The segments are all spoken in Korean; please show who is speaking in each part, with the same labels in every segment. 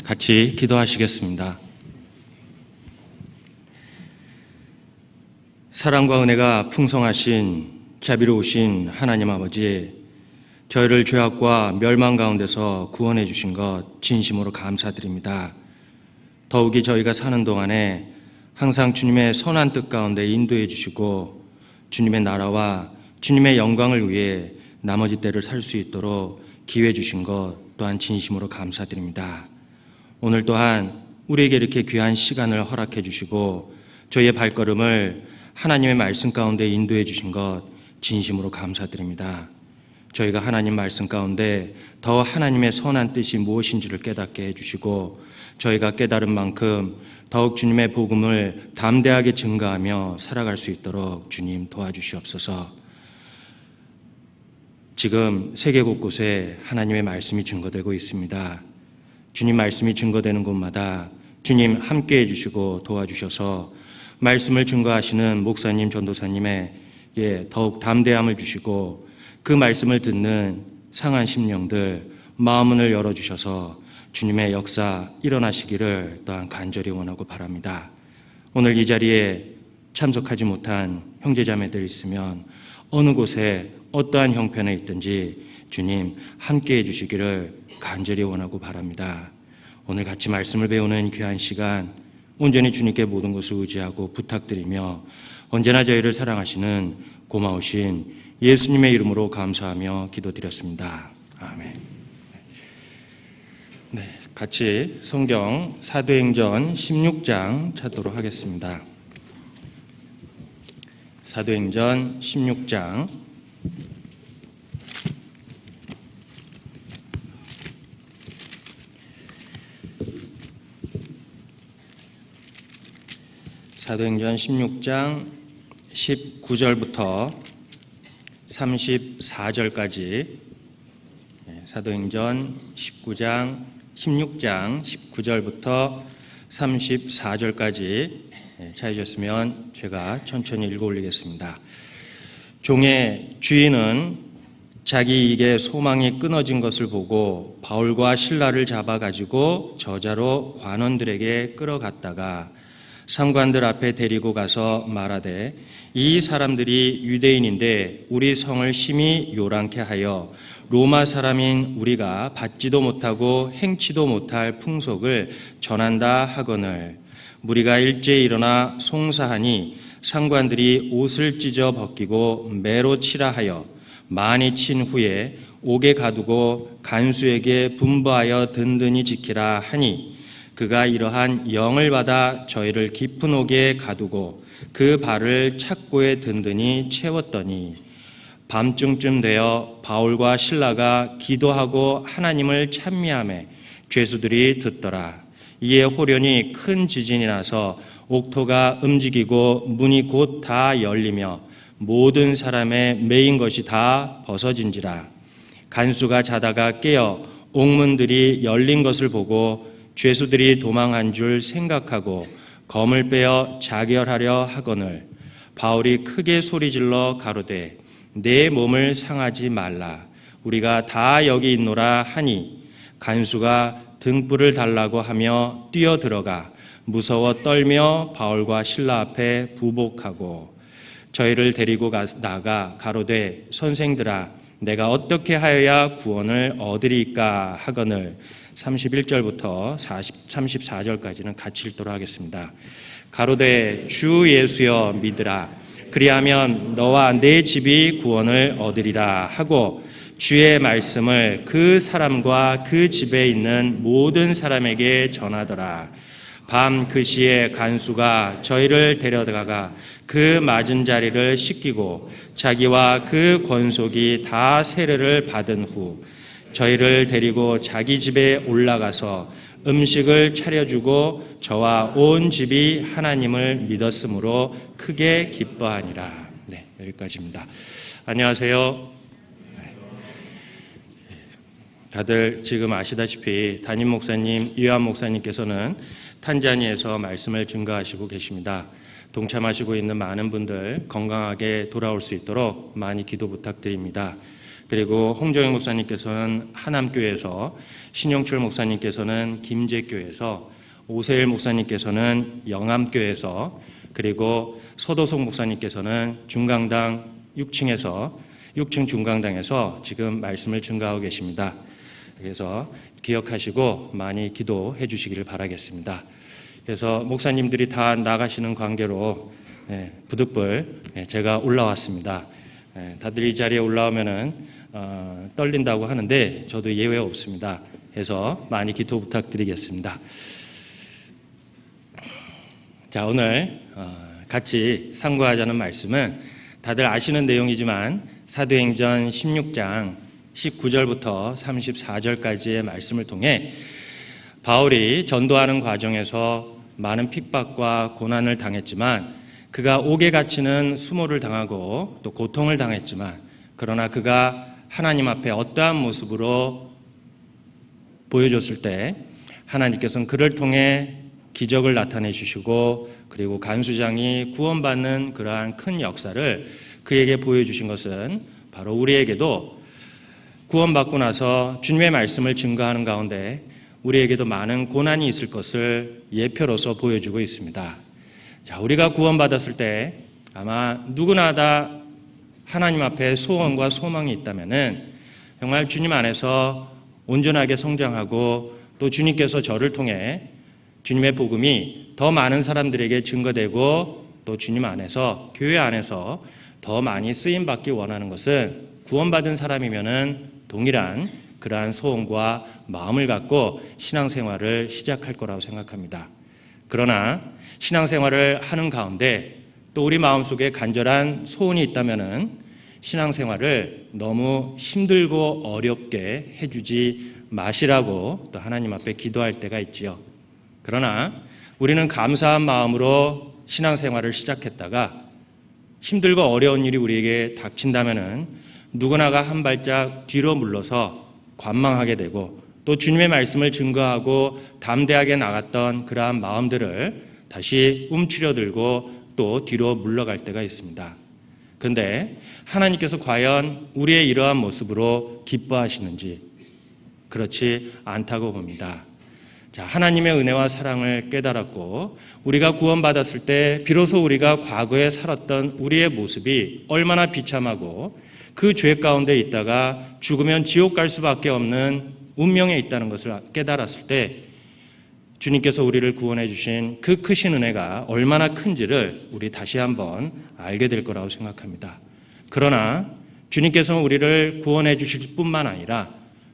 Speaker 1: 같이 기도하시겠습니다. 사랑과 은혜가 풍성하신 자비로우신 하나님 아버지, 저희를 죄악과 멸망 가운데서 구원해 주신 것 진심으로 감사드립니다. 더욱이 저희가 사는 동안에 항상 주님의 선한 뜻 가운데 인도해 주시고 주님의 나라와 주님의 영광을 위해 나머지 때를 살 수 있도록 기회 주신 것 또한 진심으로 감사드립니다. 오늘 또한 우리에게 이렇게 귀한 시간을 허락해 주시고 저희의 발걸음을 하나님의 말씀 가운데 인도해 주신 것 진심으로 감사드립니다. 저희가 하나님 말씀 가운데 더 하나님의 선한 뜻이 무엇인지를 깨닫게 해주시고 저희가 깨달은 만큼 더욱 주님의 복음을 담대하게 증거하며 살아갈 수 있도록 주님 도와주시옵소서. 지금 세계 곳곳에 하나님의 말씀이 증거되고 있습니다. 주님 말씀이 증거되는 곳마다 주님 함께 해주시고 도와주셔서 말씀을 증거하시는 목사님, 전도사님에게 더욱 담대함을 주시고 그 말씀을 듣는 상한 심령들 마음문을 열어주셔서 주님의 역사 일어나시기를 또한 간절히 원하고 바랍니다. 오늘 이 자리에 참석하지 못한 형제자매들 있으면 어느 곳에 어떠한 형편에 있든지 주님 함께해 주시기를 간절히 원하고 바랍니다. 오늘 같이 말씀을 배우는 귀한 시간 온전히 주님께 모든 것을 의지하고 부탁드리며 언제나 저희를 사랑하시는 고마우신 예수님의 이름으로 감사하며 기도드렸습니다. 아멘. 같이 성경 사도행전 16장 찾도록 하겠습니다. 사도행전 16장 사도행전 16장 19절부터 34절까지 사도행전 16장 19절부터 34절까지 찾으셨으면 제가 천천히 읽어 올리겠습니다. 종의 주인은 자기 이익에 소망이 끊어진 것을 보고 바울과 실라를 잡아가지고 저자로 관원들에게 끌어갔다가 상관들 앞에 데리고 가서 말하되 이 사람들이 유대인인데 우리 성을 심히 요란케 하여 로마 사람인 우리가 받지도 못하고 행치도 못할 풍속을 전한다 하거늘 무리가 일제히 일어나 송사하니 상관들이 옷을 찢어 벗기고 매로 치라 하여 많이 친 후에 옥에 가두고 간수에게 분부하여 든든히 지키라 하니 그가 이러한 영을 받아 저희를 깊은 옥에 가두고 그 발을 착고에 든든히 채웠더니 밤중쯤 되어 바울과 실라가 기도하고 하나님을 찬미하매 죄수들이 듣더라. 이에 호련히 큰 지진이 나서 옥토가 움직이고 문이 곧 다 열리며 모든 사람의 매인 것이 다 벗어진지라. 간수가 자다가 깨어 옥문들이 열린 것을 보고 죄수들이 도망한 줄 생각하고 검을 빼어 자결하려 하거늘 바울이 크게 소리질러 가로되 내 몸을 상하지 말라 우리가 다 여기 있노라 하니 간수가 등불을 달라고 하며 뛰어들어가 무서워 떨며 바울과 실라 앞에 부복하고 저희를 데리고 나가 가로되 선생들아 내가 어떻게 하여야 구원을 얻으리까 하거늘 31절부터 34절까지는 같이 읽도록 하겠습니다. 가로되 주 예수여 믿으라 그리하면 너와 내 집이 구원을 얻으리라 하고 주의 말씀을 그 사람과 그 집에 있는 모든 사람에게 전하더라. 밤 그 시에 간수가 저희를 데려다가 그 맞은 자리를 씻기고 자기와 그 권속이 다 세례를 받은 후 저희를 데리고 자기 집에 올라가서 음식을 차려주고 저와 온 집이 하나님을 믿었으므로 크게 기뻐하니라. 여기까지입니다. 안녕하세요. 다들 지금 아시다시피 담임 목사님, 이완 목사님께서는 탄자니에서 말씀을 증거하시고 계십니다. 동참하시고 있는 많은 분들 건강하게 돌아올 수 있도록 많이 기도 부탁드립니다. 그리고 홍정영 목사님께서는 하남교회에서, 신용철 목사님께서는 김제교회에서, 오세일 목사님께서는 영암교회에서, 그리고 서도석 목사님께서는 중강당 6층 중강당에서 지금 말씀을 증거하고 계십니다. 그래서 기억하시고 많이 기도해 주시기를 바라겠습니다. 그래서 목사님들이 다 나가시는 관계로 부득불 제가 올라왔습니다. 다들 이 자리에 올라오면은 떨린다고 하는데 저도 예외 없습니다. 그래서 많이 기도 부탁드리겠습니다. 자, 오늘 같이 상고하자는 말씀은 다들 아시는 내용이지만 사도행전 16장 19절부터 34절까지의 말씀을 통해 바울이 전도하는 과정에서 많은 핍박과 고난을 당했지만, 그가 옥에 갇히는 수모를 당하고 또 고통을 당했지만, 그러나 그가 하나님 앞에 어떠한 모습으로 보여줬을 때 하나님께서는 그를 통해 기적을 나타내 주시고, 그리고 간수장이 구원받는 그러한 큰 역사를 그에게 보여주신 것은 바로 우리에게도 구원받고 나서 주님의 말씀을 증거하는 가운데 우리에게도 많은 고난이 있을 것을 예표로서 보여주고 있습니다. 자, 우리가 구원받았을 때 아마 누구나 다 하나님 앞에 소원과 소망이 있다면은 정말 주님 안에서 온전하게 성장하고, 또 주님께서 저를 통해 주님의 복음이 더 많은 사람들에게 증거되고, 또 주님 안에서, 교회 안에서 더 많이 쓰임받기 원하는 것은 구원받은 사람이면은 동일한 그러한 소원과 마음을 갖고 신앙생활을 시작할 거라고 생각합니다. 그러나 신앙생활을 하는 가운데 또 우리 마음속에 간절한 소원이 있다면은 신앙생활을 너무 힘들고 어렵게 해주지 마시라고 또 하나님 앞에 기도할 때가 있지요. 그러나 우리는 감사한 마음으로 신앙생활을 시작했다가 힘들고 어려운 일이 우리에게 닥친다면은 누구나가 한 발짝 뒤로 물러서 관망하게 되고, 또 주님의 말씀을 증거하고 담대하게 나갔던 그러한 마음들을 다시 움츠려들고 또 뒤로 물러갈 때가 있습니다. 그런데 하나님께서 과연 우리의 이러한 모습으로 기뻐하시는지 그렇지 않다고 봅니다. 자, 하나님의 은혜와 사랑을 깨달았고 우리가 구원받았을 때 비로소 우리가 과거에 살았던 우리의 모습이 얼마나 비참하고 그 죄 가운데 있다가 죽으면 지옥 갈 수밖에 없는 운명에 있다는 것을 깨달았을 때 주님께서 우리를 구원해 주신 그 크신 은혜가 얼마나 큰지를 우리 다시 한번 알게 될 거라고 생각합니다. 그러나 주님께서는 우리를 구원해 주실 뿐만 아니라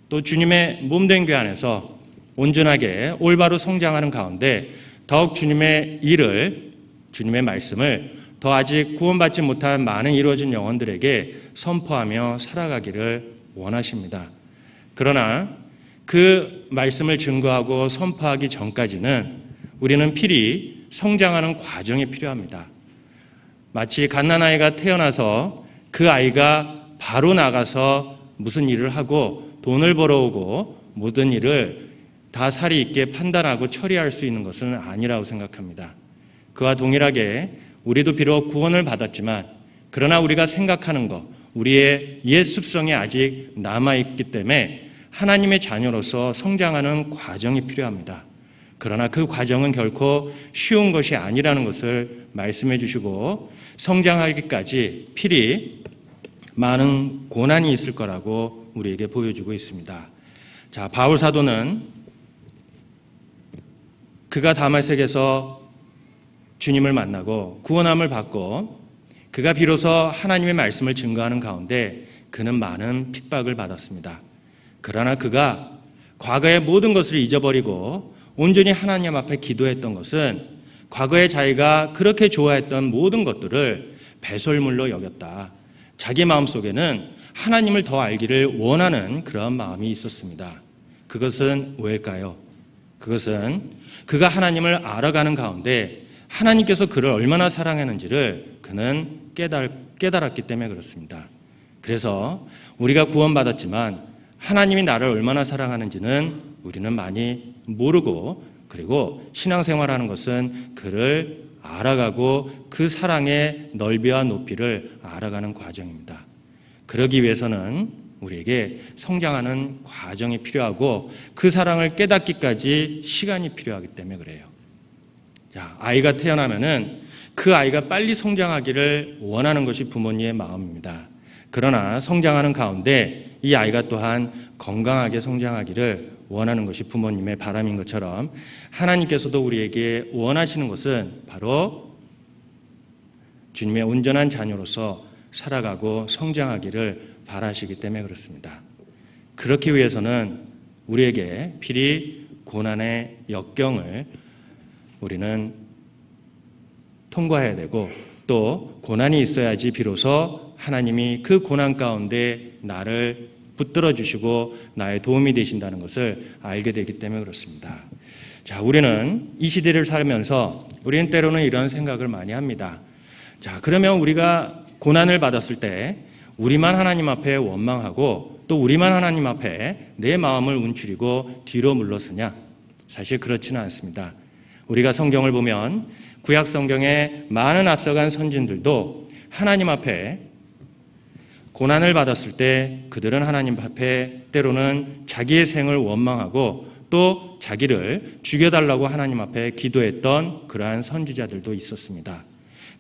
Speaker 1: 또 주님의 몸된 교회 안에서 온전하게 올바로 성장하는 가운데 더욱 주님의 일을, 주님의 말씀을 더 아직 구원받지 못한 많은 이루어진 영혼들에게 선포하며 살아가기를 원하십니다. 그러나 그 말씀을 증거하고 선포하기 전까지는 우리는 필히 성장하는 과정이 필요합니다. 마치 갓난아이가 태어나서 그 아이가 바로 나가서 무슨 일을 하고 돈을 벌어오고 모든 일을 다 살이 있게 판단하고 처리할 수 있는 것은 아니라고 생각합니다. 그와 동일하게 우리도 비록 구원을 받았지만 그러나 우리가 생각하는 것, 우리의 옛 습성이 아직 남아있기 때문에 하나님의 자녀로서 성장하는 과정이 필요합니다. 그러나 그 과정은 결코 쉬운 것이 아니라는 것을 말씀해 주시고 성장하기까지 필히 많은 고난이 있을 거라고 우리에게 보여주고 있습니다. 자, 바울 사도는 그가 다메섹에서 주님을 만나고 구원함을 받고 그가 비로소 하나님의 말씀을 증거하는 가운데 그는 많은 핍박을 받았습니다. 그러나 그가 과거의 모든 것을 잊어버리고 온전히 하나님 앞에 기도했던 것은 과거에 자기가 그렇게 좋아했던 모든 것들을 배설물로 여겼다. 자기 마음속에는 하나님을 더 알기를 원하는 그런 마음이 있었습니다. 그것은 왜일까요? 그것은 그가 하나님을 알아가는 가운데 하나님께서 그를 얼마나 사랑했는지를 그는 깨달았기 때문에 그렇습니다. 그래서 우리가 구원받았지만 하나님이 나를 얼마나 사랑하는지는 우리는 많이 모르고, 그리고 신앙생활하는 것은 그를 알아가고 그 사랑의 넓이와 높이를 알아가는 과정입니다. 그러기 위해서는 우리에게 성장하는 과정이 필요하고 그 사랑을 깨닫기까지 시간이 필요하기 때문에 그래요. 자, 아이가 태어나면은 그 아이가 빨리 성장하기를 원하는 것이 부모님의 마음입니다. 그러나 성장하는 가운데 이 아이가 또한 건강하게 성장하기를 원하는 것이 부모님의 바람인 것처럼 하나님께서도 우리에게 원하시는 것은 바로 주님의 온전한 자녀로서 살아가고 성장하기를 바라시기 때문에 그렇습니다. 그렇기 위해서는 우리에게 필히 고난의 역경을 우리는 통과해야 되고 또 고난이 있어야지 비로소 하나님이 그 고난 가운데 나를 붙들어 주시고 나의 도움이 되신다는 것을 알게 되기 때문에 그렇습니다. 자, 우리는 이 시대를 살면서 우리는 때로는 이런 생각을 많이 합니다. 자, 그러면 우리가 고난을 받았을 때 우리만 하나님 앞에 원망하고 또 우리만 하나님 앞에 내 마음을 움츠리고 뒤로 물러서냐? 사실 그렇지는 않습니다. 우리가 성경을 보면 구약 성경의 많은 앞서간 선진들도 하나님 앞에 고난을 받았을 때 그들은 하나님 앞에 때로는 자기의 생을 원망하고 또 자기를 죽여달라고 하나님 앞에 기도했던 그러한 선지자들도 있었습니다.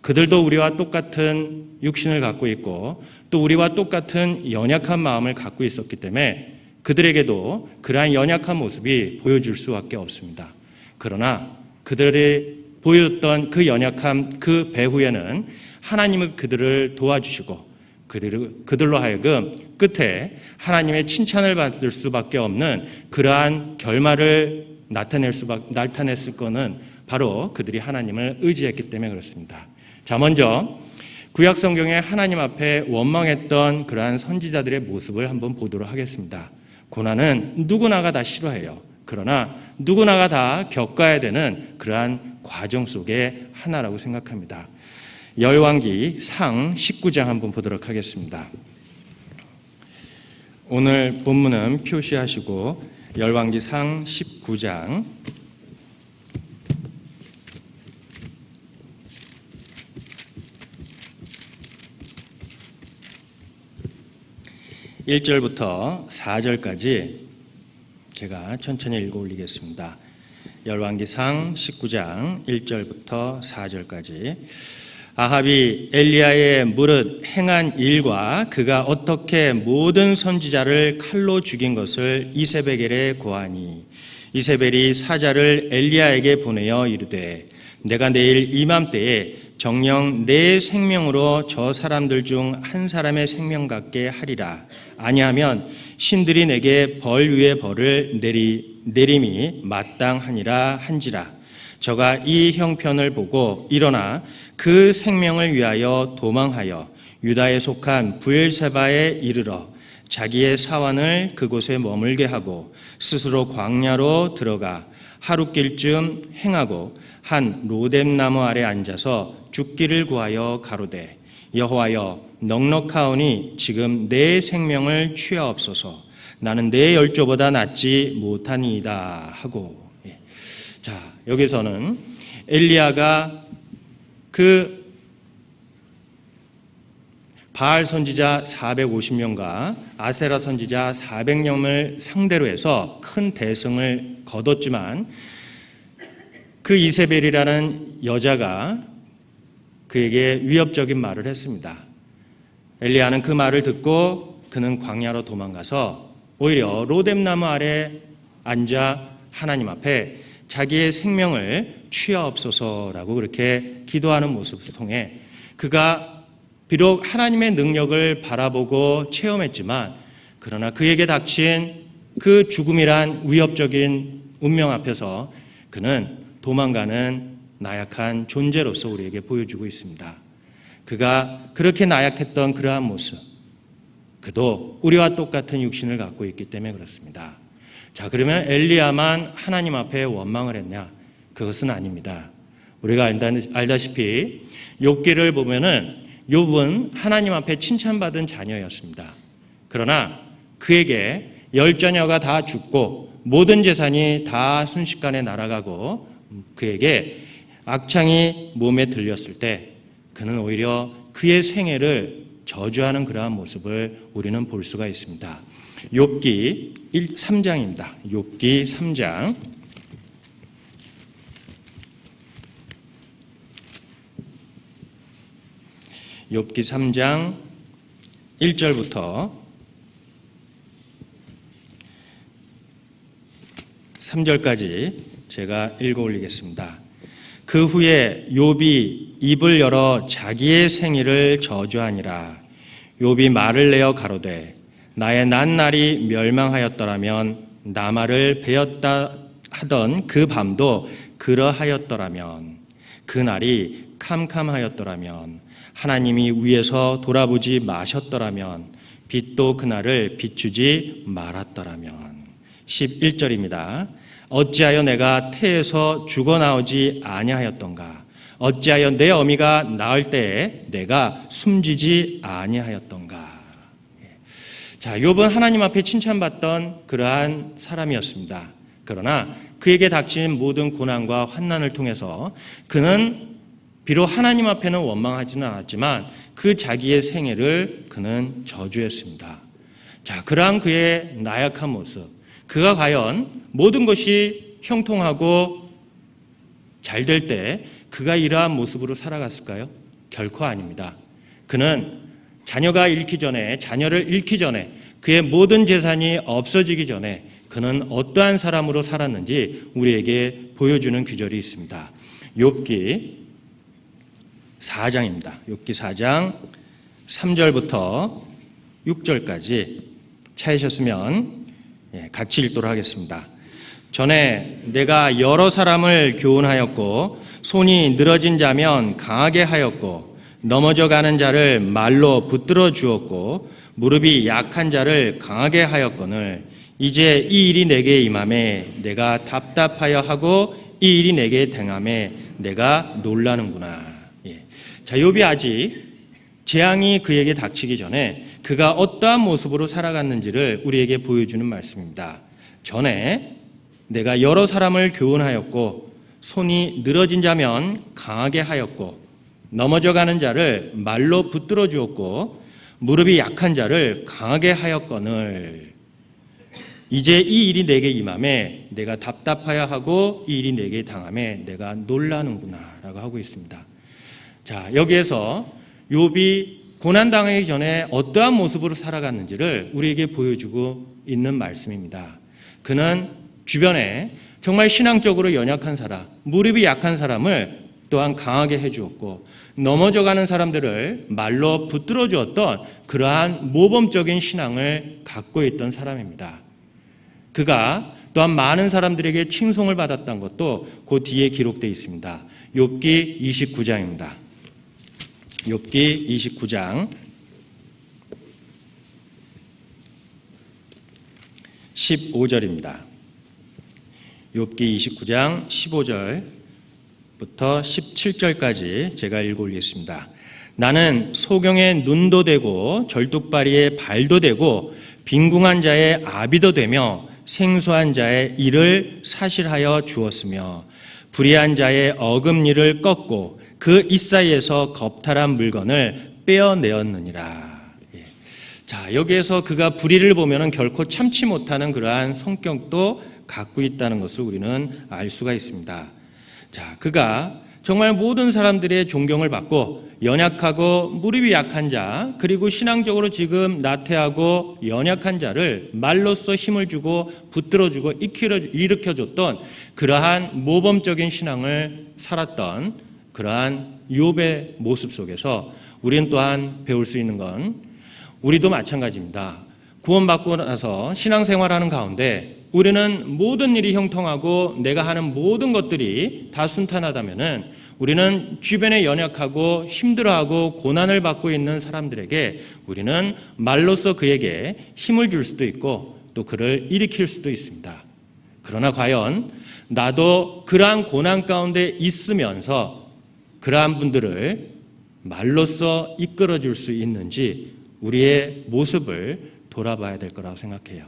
Speaker 1: 그들도 우리와 똑같은 육신을 갖고 있고 또 우리와 똑같은 연약한 마음을 갖고 있었기 때문에 그들에게도 그러한 연약한 모습이 보여줄 수밖에 없습니다. 그러나 그들이 보였던 그 연약함 그 배후에는 하나님은 그들을 도와주시고 그들로 하여금 끝에 하나님의 칭찬을 받을 수밖에 없는 그러한 결말을 나타냈을 거는 바로 그들이 하나님을 의지했기 때문에 그렇습니다. 자, 먼저 구약 성경에 하나님 앞에 원망했던 그러한 선지자들의 모습을 한번 보도록 하겠습니다. 고난은 누구나가 다 싫어해요. 그러나 누구나가 다 겪어야 되는 그러한 과정 속의 하나라고 생각합니다. 열왕기 상 19장 한번 보도록 하겠습니다. 오늘 본문은 표시하시고 열왕기 상 19장 1절부터 4절까지 제가 천천히 읽어 올리겠습니다. 열왕기상 19장 1절부터 4절까지. 아합이 엘리야의 무릇 행한 일과 그가 어떻게 모든 선지자를 칼로 죽인 것을 이세벨에게 고하니 이세벨이 사자를 엘리야에게 보내어 이르되 내가 내일 이맘때에 정녕 내 생명으로 저 사람들 중 한 사람의 생명 같게 하리라. 아니하면 신들이 내게 벌 위에 벌을 내림이 마땅하니라 한지라. 저가 이 형편을 보고 일어나 그 생명을 위하여 도망하여 유다에 속한 브엘세바에 이르러 자기의 사환을 그곳에 머물게 하고 스스로 광야로 들어가 하룻길쯤 행하고 한 로뎀나무 아래 앉아서 죽기를 구하여 가로되 여호와여 넉넉하오니 지금 내 생명을 취하옵소서. 나는 내 열조보다 낫지 못하니이다 하고. 자, 여기서는 엘리야가 그 바알 선지자 450명과 아세라 선지자 400명을 상대로 해서 큰 대승을 거뒀지만 그 이세벨이라는 여자가 그에게 위협적인 말을 했습니다. 엘리야는 그 말을 듣고 그는 광야로 도망가서 오히려 로뎀나무 아래 앉아 하나님 앞에 자기의 생명을 취하옵소서라고 그렇게 기도하는 모습을 통해 그가 비록 하나님의 능력을 바라보고 체험했지만 그러나 그에게 닥친 그 죽음이란 위협적인 운명 앞에서 그는 도망가는 나약한 존재로서 우리에게 보여주고 있습니다. 그가 그렇게 나약했던 그러한 모습, 그도 우리와 똑같은 육신을 갖고 있기 때문에 그렇습니다. 자, 그러면 엘리야만 하나님 앞에 원망을 했냐? 그것은 아닙니다. 우리가 알다시피 욥기를 보면은 욥은 하나님 앞에 칭찬받은 자녀였습니다. 그러나 그에게 10자녀가 다 죽고 모든 재산이 다 순식간에 날아가고 그에게 악창이 몸에 들렸을 때 그는 오히려 그의 생애를 저주하는 그러한 모습을 우리는 볼 수가 있습니다. 욥기 3장입니다. 욥기 3장. 욥기 3장 1절부터 3절까지 제가 읽어 올리겠습니다. 그 후에 욥이 입을 열어 자기의 생일을 저주하니라. 욥이 말을 내어 가로되 나의 난 날이 멸망하였더라면 나말을 베었다 하던 그 밤도 그러하였더라면 그 날이 캄캄하였더라면 하나님이 위에서 돌아보지 마셨더라면 빛도 그날을 비추지 말았더라면. 11절입니다. 어찌하여 내가 태에서 죽어나오지 아니하였던가? 어찌하여 내 어미가 낳을 때에 내가 숨지지 아니하였던가? 자, 욥은 하나님 앞에 칭찬받던 그러한 사람이었습니다. 그러나 그에게 닥친 모든 고난과 환난을 통해서 그는 비록 하나님 앞에는 원망하지는 않았지만 그 자기의 생애를 그는 저주했습니다. 자, 그러한 그의 나약한 모습, 그가 과연 모든 것이 형통하고 잘 될 때 그가 이러한 모습으로 살아갔을까요? 결코 아닙니다. 그는 자녀를 잃기 전에 그의 모든 재산이 없어지기 전에 그는 어떠한 사람으로 살았는지 우리에게 보여주는 규절이 있습니다. 욥기 4장입니다. 욥기 4장 3절부터 6절까지 찾으셨으면 같이 읽도록 하겠습니다. 전에 내가 여러 사람을 교훈하였고 손이 늘어진 자면 강하게 하였고 넘어져 가는 자를 말로 붙들어 주었고 무릎이 약한 자를 강하게 하였거늘 이제 이 일이 내게 임함에 내가 답답하여 하고 이 일이 내게 당함에 내가 놀라는구나. 자, 욥이 아직 재앙이 그에게 닥치기 전에 그가 어떠한 모습으로 살아갔는지를 우리에게 보여주는 말씀입니다. 전에 내가 여러 사람을 교훈하였고 손이 늘어진 자면 강하게 하였고 넘어져 가는 자를 말로 붙들어 주었고 무릎이 약한 자를 강하게 하였거늘 이제 이 일이 내게 임함에 내가 답답하여 하고 이 일이 내게 당함에 내가 놀라는구나 라고 하고 있습니다. 자, 여기에서 욥이 고난당하기 전에 어떠한 모습으로 살아갔는지를 우리에게 보여주고 있는 말씀입니다. 그는 주변에 정말 신앙적으로 연약한 사람, 무릎이 약한 사람을 또한 강하게 해주었고 넘어져가는 사람들을 말로 붙들어 주었던 그러한 모범적인 신앙을 갖고 있던 사람입니다. 그가 또한 많은 사람들에게 칭송을 받았던 것도 그 뒤에 기록되어 있습니다. 욥기 29장입니다. 욥기 29장 15절입니다. 욥기 29장 15절부터 17절까지 제가 읽어 올리겠습니다. 나는 소경의 눈도 되고 절뚝발이의 발도 되고 빈궁한 자의 아비도 되며 생소한 자의 일을 사실하여 주었으며 불의한 자의 어금니를 꺾고 그 이사이에서 겁탈한 물건을 빼어내었느니라. 자, 여기에서 그가 불의를 보면은 결코 참지 못하는 그러한 성격도 갖고 있다는 것을 우리는 알 수가 있습니다. 자, 그가 정말 모든 사람들의 존경을 받고 연약하고 무릎이 약한 자, 그리고 신앙적으로 지금 나태하고 연약한 자를 말로써 힘을 주고 붙들어주고 일으켜줬던 그러한 모범적인 신앙을 살았던 그러한 욥의 모습 속에서 우리는 또한 배울 수 있는 건 우리도 마찬가지입니다. 구원받고 나서 신앙생활하는 가운데 우리는 모든 일이 형통하고 내가 하는 모든 것들이 다 순탄하다면은 우리는 주변에 연약하고 힘들어하고 고난을 받고 있는 사람들에게 우리는 말로써 그에게 힘을 줄 수도 있고 또 그를 일으킬 수도 있습니다. 그러나 과연 나도 그러한 고난 가운데 있으면서 그러한 분들을 말로써 이끌어 줄 수 있는지 우리의 모습을 돌아봐야 될 거라고 생각해요.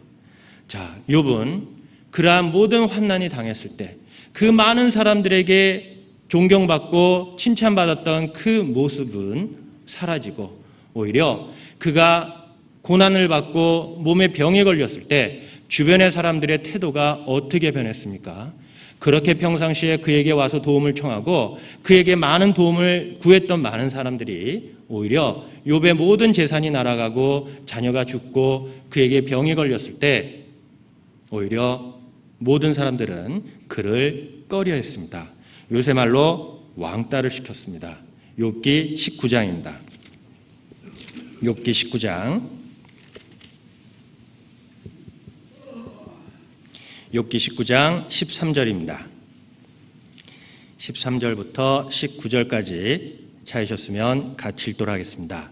Speaker 1: 자, 욥은 그러한 모든 환난이 당했을 때 그 많은 사람들에게 존경받고 칭찬받았던 그 모습은 사라지고 오히려 그가 고난을 받고 몸에 병에 걸렸을 때 주변의 사람들의 태도가 어떻게 변했습니까? 그렇게 평상시에 그에게 와서 도움을 청하고 그에게 많은 도움을 구했던 많은 사람들이 오히려 욥의 모든 재산이 날아가고 자녀가 죽고 그에게 병이 걸렸을 때 오히려 모든 사람들은 그를 꺼려했습니다. 요새 말로 왕따를 시켰습니다. 욥기 19장입니다. 욥기 19장. 욥기 19장 13절입니다. 13절부터 19절까지 찾으셨으면 같이 읽도록 하겠습니다.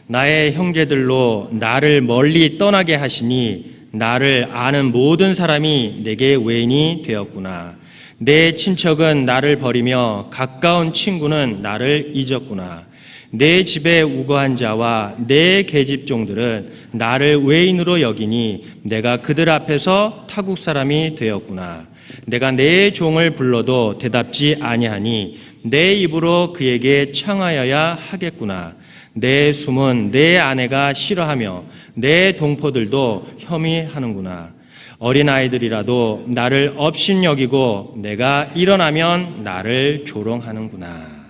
Speaker 1: 나의 형제들로 나를 멀리 떠나게 하시니 나를 아는 모든 사람이 내게 외인이 되었구나. 내 친척은 나를 버리며 가까운 친구는 나를 잊었구나. 내 집에 우거한 자와 내 계집종들은 나를 외인으로 여기니 내가 그들 앞에서 타국 사람이 되었구나. 내가 내 종을 불러도 대답지 아니하니 내 입으로 그에게 청하여야 하겠구나. 내 숨은 내 아내가 싫어하며 내 동포들도 혐의하는구나. 어린아이들이라도 나를 업신여기고 내가 일어나면 나를 조롱하는구나.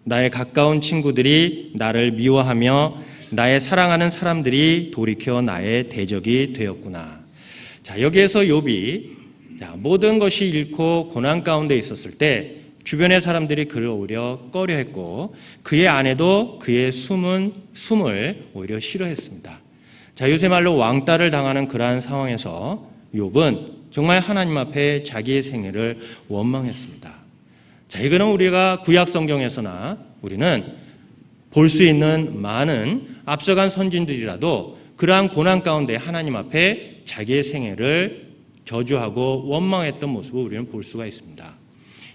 Speaker 1: 나의 가까운 친구들이 나를 미워하며 나의 사랑하는 사람들이 돌이켜 나의 대적이 되었구나. 자, 여기에서 욥이 모든 것이 잃고 고난 가운데 있었을 때 주변의 사람들이 그를 오히려 꺼려했고 그의 아내도 그의 숨을 오히려 싫어했습니다. 자, 요새 말로 왕따를 당하는 그러한 상황에서 욥은 정말 하나님 앞에 자기의 생애를 원망했습니다. 자, 이거는 우리가 구약 성경에서나 우리는 볼 수 있는 많은 앞서간 선진들이라도 그러한 고난 가운데 하나님 앞에 자기의 생애를 저주하고 원망했던 모습을 우리는 볼 수가 있습니다.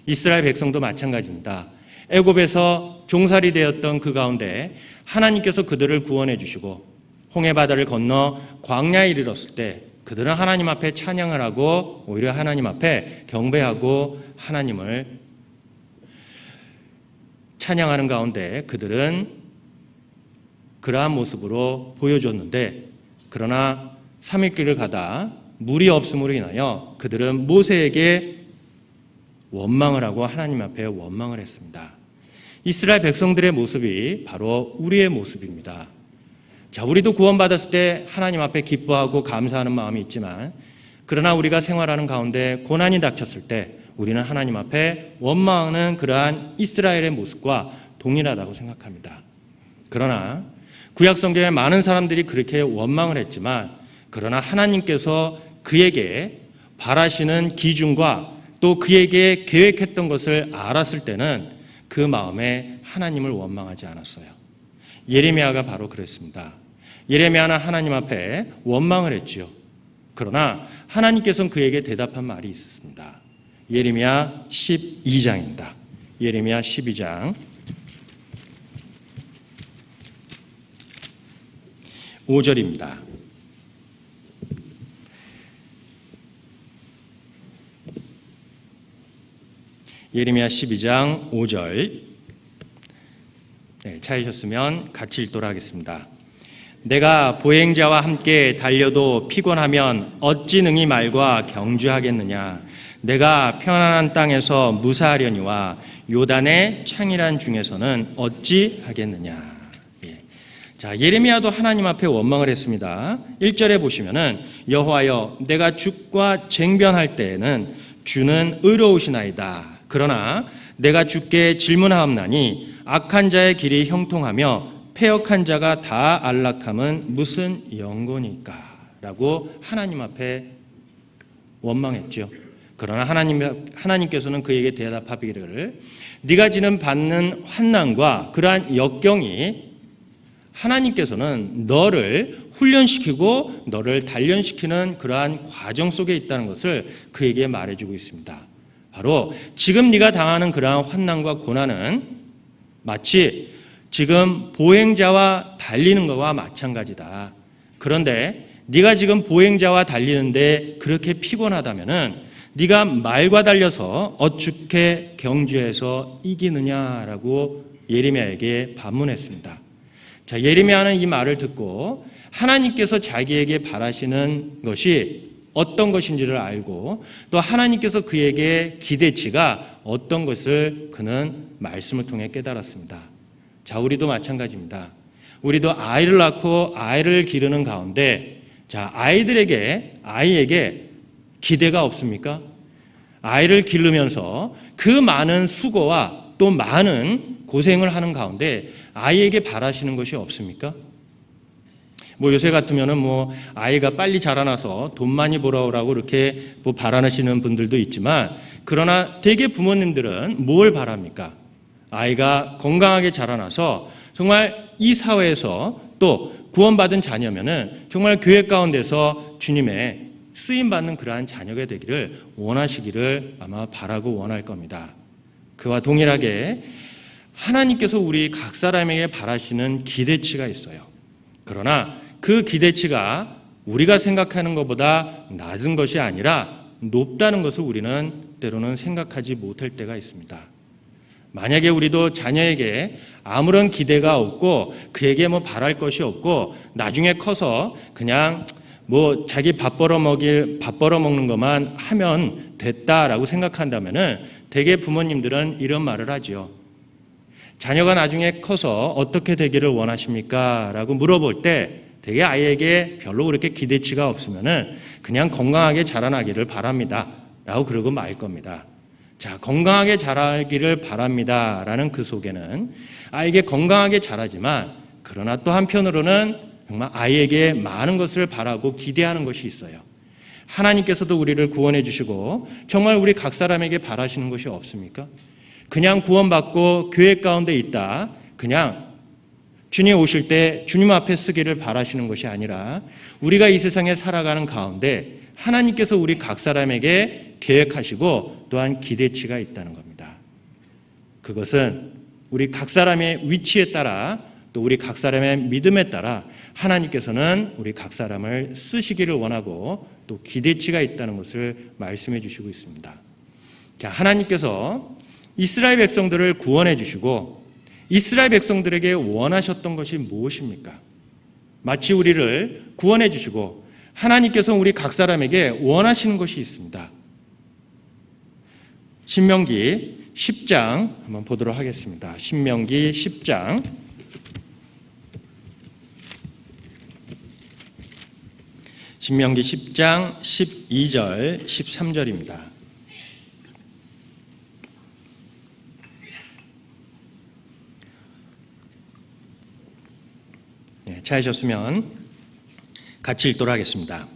Speaker 1: 이스라엘 백성도 마찬가지입니다. 애굽에서 종살이 되었던 그 가운데 하나님께서 그들을 구원해 주시고 홍해 바다를 건너 광야에 이르렀을 때 그들은 하나님 앞에 찬양을 하고 오히려 하나님 앞에 경배하고 하나님을 찬양하는 가운데 그들은 그러한 모습으로 보여줬는데 그러나 3일길을 가다 물이 없음으로 인하여 그들은 모세에게 원망을 하고 하나님 앞에 원망을 했습니다. 이스라엘 백성들의 모습이 바로 우리의 모습입니다. 자, 우리도 구원받았을 때 하나님 앞에 기뻐하고 감사하는 마음이 있지만 그러나 우리가 생활하는 가운데 고난이 닥쳤을 때 우리는 하나님 앞에 원망하는 그러한 이스라엘의 모습과 동일하다고 생각합니다. 그러나 구약 성경에 많은 사람들이 그렇게 원망을 했지만 그러나 하나님께서 그에게 바라시는 기준과 또 그에게 계획했던 것을 알았을 때는 그 마음에 하나님을 원망하지 않았어요. 예레미야가 바로 그랬습니다. 예레미야는 하나님 앞에 원망을 했지요. 그러나 하나님께서는 그에게 대답한 말이 있었습니다. 예레미야 12장입니다. 예레미야 12장 5절입니다. 예레미야 12장 5절 찾으셨으면 같이 읽도록 하겠습니다. 내가 보행자와 함께 달려도 피곤하면 어찌 능히 말과 경주하겠느냐. 내가 편안한 땅에서 무사하려니와 요단의 창이란 중에서는 어찌 하겠느냐. 자, 예레미야도 하나님 앞에 원망을 했습니다. 1절에 보시면은 여호와여 내가 주과 쟁변할 때에는 주는 의로우시나이다. 그러나 내가 주께 질문하옵나니 악한 자의 길이 형통하며 패역한 자가 다 안락함은 무슨 영곤이까? 라고 하나님 앞에 원망했죠. 그러나 하나님께서는 그에게 대답하기를 네가 지금 받는 환난과 그러한 역경이 하나님께서는 너를 훈련시키고 너를 단련시키는 그러한 과정 속에 있다는 것을 그에게 말해주고 있습니다. 바로 지금 네가 당하는 그러한 환난과 고난은 마치 지금 보행자와 달리는 것과 마찬가지다. 그런데 네가 지금 보행자와 달리는데 그렇게 피곤하다면은 네가 말과 달려서 어떻게 경주해서 이기느냐라고 예레미야에게 반문했습니다. 자, 예레미야는 이 말을 듣고 하나님께서 자기에게 바라시는 것이 어떤 것인지를 알고 또 하나님께서 그에게 기대치가 어떤 것을 그는 말씀을 통해 깨달았습니다. 자, 우리도 마찬가지입니다. 우리도 아이를 낳고 아이를 기르는 가운데 자, 아이에게 기대가 없습니까? 아이를 기르면서 그 많은 수고와 또 많은 고생을 하는 가운데 아이에게 바라시는 것이 없습니까? 요새 같으면은 아이가 빨리 자라나서 돈 많이 벌어오라고 이렇게 바라시는 분들도 있지만, 그러나 대개 부모님들은 뭘 바랍니까? 아이가 건강하게 자라나서 정말 이 사회에서 또 구원받은 자녀면은 정말 교회 가운데서 주님의 쓰임받는 그러한 자녀가 되기를 원하시기를 아마 바라고 원할 겁니다. 그와 동일하게 하나님께서 우리 각 사람에게 바라시는 기대치가 있어요. 그러나 그 기대치가 우리가 생각하는 것보다 낮은 것이 아니라 높다는 것을 우리는 때로는 생각하지 못할 때가 있습니다. 만약에 우리도 자녀에게 아무런 기대가 없고 그에게 바랄 것이 없고 나중에 커서 그냥 자기 밥 벌어 먹는 것만 하면 됐다라고 생각한다면은 대개 부모님들은 이런 말을 하죠. 자녀가 나중에 커서 어떻게 되기를 원하십니까? 라고 물어볼 때 되게 아이에게 별로 그렇게 기대치가 없으면은 그냥 건강하게 자라나기를 바랍니다. 라고 그러고 말 겁니다. 자, 건강하게 자라기를 바랍니다. 라는 그 속에는 아이에게 건강하게 자라지만 그러나 또 한편으로는 정말 아이에게 많은 것을 바라고 기대하는 것이 있어요. 하나님께서도 우리를 구원해 주시고 정말 우리 각 사람에게 바라시는 것이 없습니까? 그냥 구원받고 교회 가운데 있다 그냥 주님 오실 때 주님 앞에 서기를 바라시는 것이 아니라 우리가 이 세상에 살아가는 가운데 하나님께서 우리 각 사람에게 계획하시고 또한 기대치가 있다는 겁니다. 그것은 우리 각 사람의 위치에 따라 또 우리 각 사람의 믿음에 따라 하나님께서는 우리 각 사람을 쓰시기를 원하고 또 기대치가 있다는 것을 말씀해 주시고 있습니다. 자, 하나님께서 이스라엘 백성들을 구원해 주시고 이스라엘 백성들에게 원하셨던 것이 무엇입니까? 마치 우리를 구원해 주시고 하나님께서 우리 각 사람에게 원하시는 것이 있습니다. 신명기 10장 한번 보도록 하겠습니다. 신명기 10장 12절 13절입니다. 찾으셨으면 같이 읽도록 하겠습니다.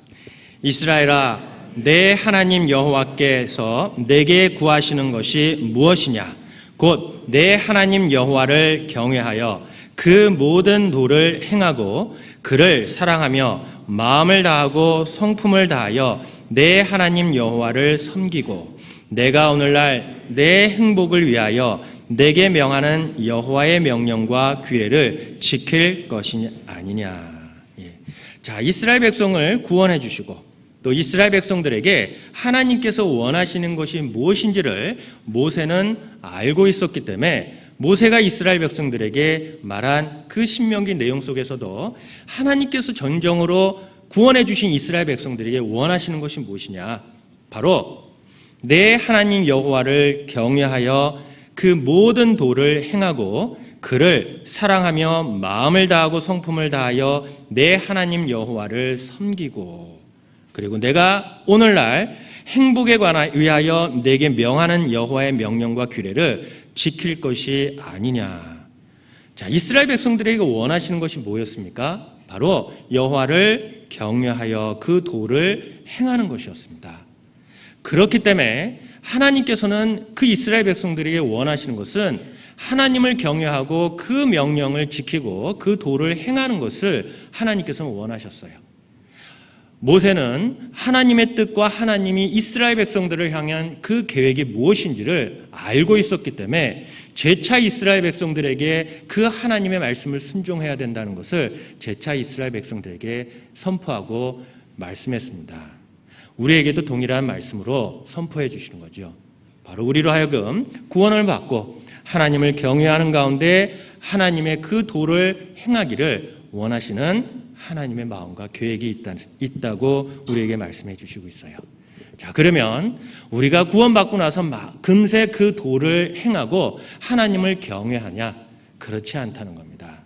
Speaker 1: 이스라엘아, 내 하나님 여호와께서 내게 구하시는 것이 무엇이냐? 곧 내 하나님 여호와를 경외하여 그 모든 도를 행하고 그를 사랑하며 마음을 다하고 성품을 다하여 내 하나님 여호와를 섬기고 내가 오늘날 내 행복을 위하여 내게 명하는 여호와의 명령과 규례를 지킬 것이 아니냐. 자, 이스라엘 백성을 구원해 주시고 또 이스라엘 백성들에게 하나님께서 원하시는 것이 무엇인지를 모세는 알고 있었기 때문에 모세가 이스라엘 백성들에게 말한 그 신명기 내용 속에서도 하나님께서 전정으로 구원해 주신 이스라엘 백성들에게 원하시는 것이 무엇이냐? 바로 내 하나님 여호와를 경외하여 그 모든 도를 행하고 그를 사랑하며 마음을 다하고 성품을 다하여 내 하나님 여호와를 섬기고 그리고 내가 오늘날 행복에 위하여 내게 명하는 여호와의 명령과 규례를 지킬 것이 아니냐. 자, 이스라엘 백성들에게 원하시는 것이 뭐였습니까? 바로 여호와를 경외하여 그 도를 행하는 것이었습니다. 그렇기 때문에 하나님께서는 그 이스라엘 백성들에게 원하시는 것은 하나님을 경외하고 그 명령을 지키고 그 도를 행하는 것을 하나님께서는 원하셨어요. 모세는 하나님의 뜻과 하나님이 이스라엘 백성들을 향한 그 계획이 무엇인지를 알고 있었기 때문에 재차 이스라엘 백성들에게 그 하나님의 말씀을 순종해야 된다는 것을 재차 이스라엘 백성들에게 선포하고 말씀했습니다. 우리에게도 동일한 말씀으로 선포해 주시는 거죠. 바로 우리로 하여금 구원을 받고 하나님을 경외하는 가운데 하나님의 그 도를 행하기를 원하시는 하나님의 마음과 계획이 있다고 우리에게 말씀해 주시고 있어요. 자, 그러면 우리가 구원받고 나서 금세 그 도를 행하고 하나님을 경외하냐? 그렇지 않다는 겁니다.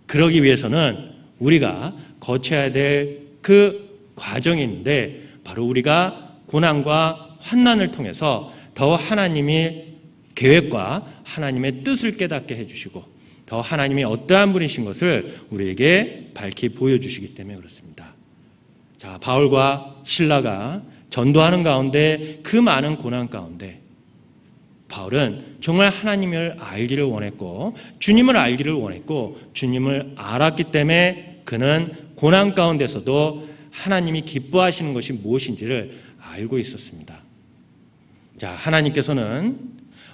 Speaker 1: 그러기 위해서는 우리가 거쳐야 될 그 과정이 있는데 바로 우리가 고난과 환난을 통해서 더 하나님의 계획과 하나님의 뜻을 깨닫게 해주시고 더 하나님이 어떠한 분이신 것을 우리에게 밝히 보여주시기 때문에 그렇습니다. 자, 바울과 실라가 전도하는 가운데 그 많은 고난 가운데 바울은 정말 하나님을 알기를 원했고 주님을 알기를 원했고 주님을 알았기 때문에 그는 고난 가운데서도 하나님이 기뻐하시는 것이 무엇인지를 알고 있었습니다. 자, 하나님께서는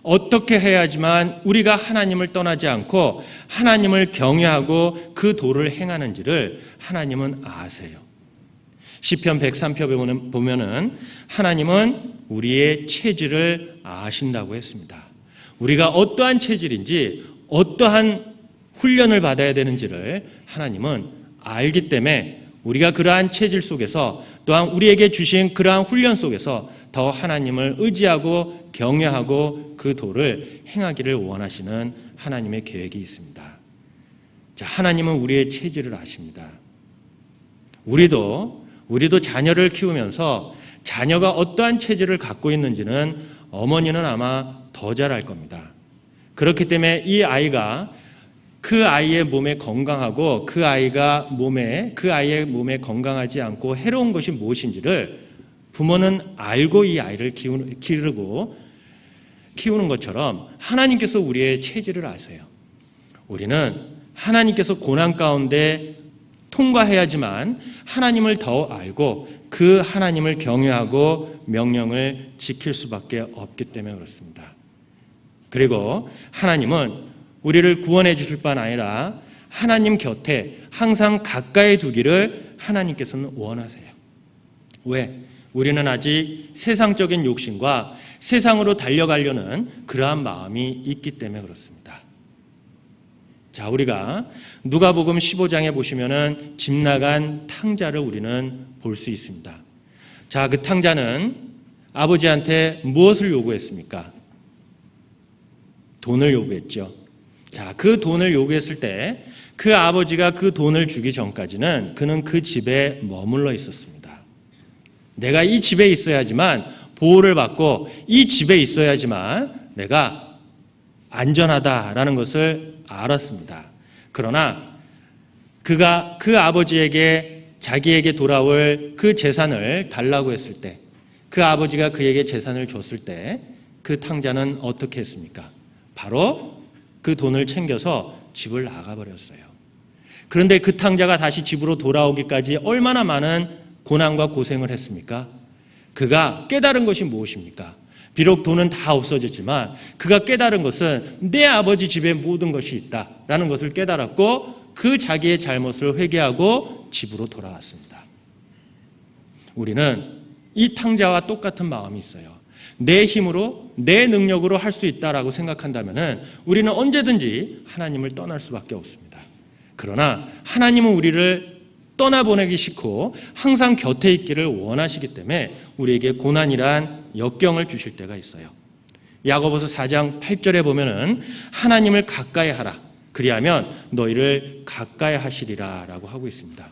Speaker 1: 어떻게 해야지만 우리가 하나님을 떠나지 않고 하나님을 경외하고 그 도를 행하는지를 하나님은 아세요. 시편 103편에 보면은 하나님은 우리의 체질을 아신다고 했습니다. 우리가 어떠한 체질인지 어떠한 훈련을 받아야 되는지를 하나님은 알기 때문에 우리가 그러한 체질 속에서 또한 우리에게 주신 그러한 훈련 속에서 더 하나님을 의지하고 경외하고 그 도를 행하기를 원하시는 하나님의 계획이 있습니다. 자, 하나님은 우리의 체질을 아십니다. 우리도 자녀를 키우면서 자녀가 어떠한 체질을 갖고 있는지는 어머니는 아마 더 잘 알 겁니다. 그렇기 때문에 이 아이가 그 아이의 몸에 건강하고 그 아이의 몸에 건강하지 않고 해로운 것이 무엇인지를 부모는 알고 이 아이를 키우는 것처럼 하나님께서 우리의 체질을 아세요. 우리는 하나님께서 고난 가운데 통과해야지만 하나님을 더 알고 그 하나님을 경외하고 명령을 지킬 수밖에 없기 때문에 그렇습니다. 그리고 하나님은 우리를 구원해 주실 뿐 아니라 하나님 곁에 항상 가까이 두기를 하나님께서는 원하세요. 왜? 우리는 아직 세상적인 욕심과 세상으로 달려가려는 그러한 마음이 있기 때문에 그렇습니다. 자, 우리가 누가복음 15장에 보시면은 집 나간 탕자를 우리는 볼 수 있습니다. 자, 그 탕자는 아버지한테 무엇을 요구했습니까? 돈을 요구했죠. 자, 그 돈을 요구했을 때 그 아버지가 그 돈을 주기 전까지는 그는 그 집에 머물러 있었습니다. 내가 이 집에 있어야지만 보호를 받고 이 집에 있어야지만 내가 안전하다라는 것을 알았습니다. 그러나 그가 그 아버지에게 자기에게 돌아올 그 재산을 달라고 했을 때, 그 아버지가 그에게 재산을 줬을 때 그 탕자는 어떻게 했습니까? 바로 그 돈을 챙겨서 집을 나가버렸어요. 그런데 그 탕자가 다시 집으로 돌아오기까지 얼마나 많은 고난과 고생을 했습니까? 그가 깨달은 것이 무엇입니까? 비록 돈은 다 없어졌지만 그가 깨달은 것은 내 아버지 집에 모든 것이 있다라는 것을 깨달았고 그 자기의 잘못을 회개하고 집으로 돌아왔습니다. 우리는 이 탕자와 똑같은 마음이 있어요. 내 힘으로 내 능력으로 할 수 있다라고 생각한다면 우리는 언제든지 하나님을 떠날 수밖에 없습니다. 그러나 하나님은 우리를 떠나보내기 싫고 항상 곁에 있기를 원하시기 때문에 우리에게 고난이란 역경을 주실 때가 있어요. 야고보서 4장 8절에 보면은 하나님을 가까이 하라. 그리하면 너희를 가까이 하시리라 라고 하고 있습니다.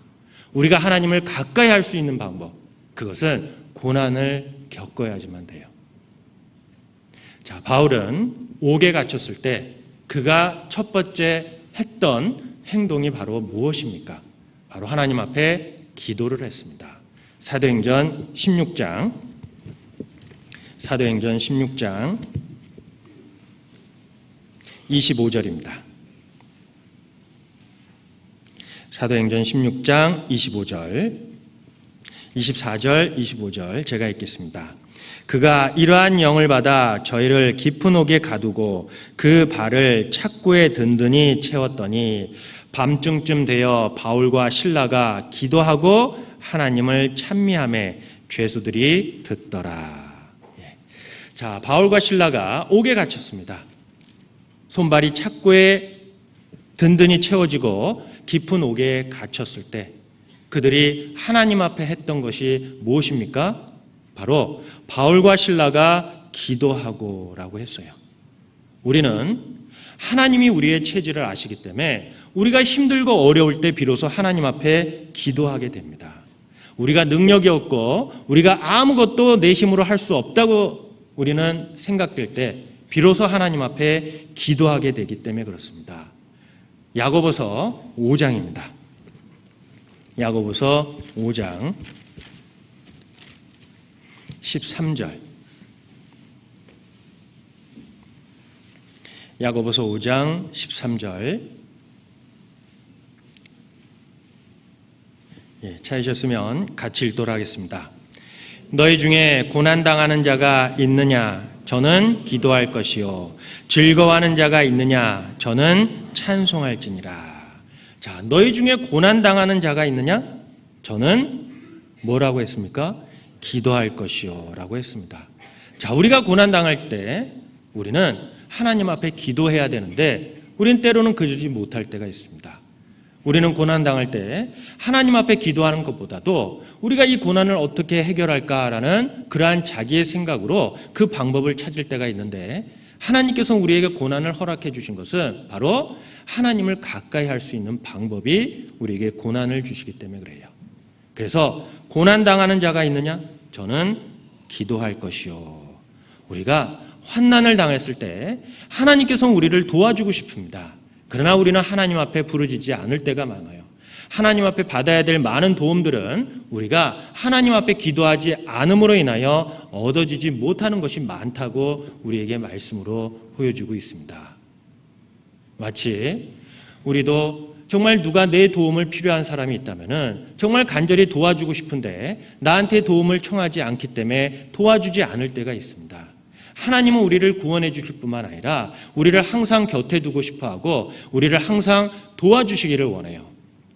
Speaker 1: 우리가 하나님을 가까이 할 수 있는 방법, 그것은 고난을 겪어야지만 돼요. 자, 바울은 옥에 갇혔을 때 그가 첫 번째 했던 행동이 바로 무엇입니까? 바로 하나님 앞에 기도를 했습니다. 사도행전 16장 25절입니다. 사도행전 16장 25절, 24절, 25절 제가 읽겠습니다. 그가 이러한 영을 받아 저희를 깊은 옥에 가두고 그 발을 착고에 든든히 채웠더니 밤중쯤 되어 바울과 실라가 기도하고 하나님을 찬미하며 죄수들이 듣더라. 자, 바울과 실라가 옥에 갇혔습니다. 손발이 착고에 든든히 채워지고 깊은 옥에 갇혔을 때 그들이 하나님 앞에 했던 것이 무엇입니까? 바로 바울과 실라가 기도하고라고 했어요. 우리는 하나님이 우리의 체질을 아시기 때문에 우리가 힘들고 어려울 때 비로소 하나님 앞에 기도하게 됩니다. 우리가 능력이 없고 우리가 아무것도 내 힘으로 할 수 없다고 우리는 생각될 때 비로소 하나님 앞에 기도하게 되기 때문에 그렇습니다. 야고보서 5장입니다. 야고보서 5장 13절. 야고보서 5장 13절. 찾으셨으면 같이 읽도록 하겠습니다. 너희 중에 고난당하는 자가 있느냐? 저는 기도할 것이요. 즐거워하는 자가 있느냐? 저는 찬송할지니라. 자, 너희 중에 고난당하는 자가 있느냐? 저는 뭐라고 했습니까? 기도할 것이요 라고 했습니다. 자, 우리가 고난당할 때 우리는 하나님 앞에 기도해야 되는데 우리는 때로는 그러지 못할 때가 있습니다. 우리는 고난당할 때 하나님 앞에 기도하는 것보다도 우리가 이 고난을 어떻게 해결할까라는 그러한 자기의 생각으로 그 방법을 찾을 때가 있는데 하나님께서 우리에게 고난을 허락해 주신 것은 바로 하나님을 가까이 할 수 있는 방법이 우리에게 고난을 주시기 때문에 그래요. 그래서 고난당하는 자가 있느냐? 저는 기도할 것이요. 우리가 환난을 당했을 때 하나님께서 우리를 도와주고 싶습니다. 그러나 우리는 하나님 앞에 부르짖지 않을 때가 많아요. 하나님 앞에 받아야 될 많은 도움들은 우리가 하나님 앞에 기도하지 않음으로 인하여 얻어지지 못하는 것이 많다고 우리에게 말씀으로 보여주고 있습니다. 마치 우리도 정말 누가 내 도움을 필요한 사람이 있다면 정말 간절히 도와주고 싶은데 나한테 도움을 청하지 않기 때문에 도와주지 않을 때가 있습니다. 하나님은 우리를 구원해 주실 뿐만 아니라 우리를 항상 곁에 두고 싶어하고 우리를 항상 도와주시기를 원해요.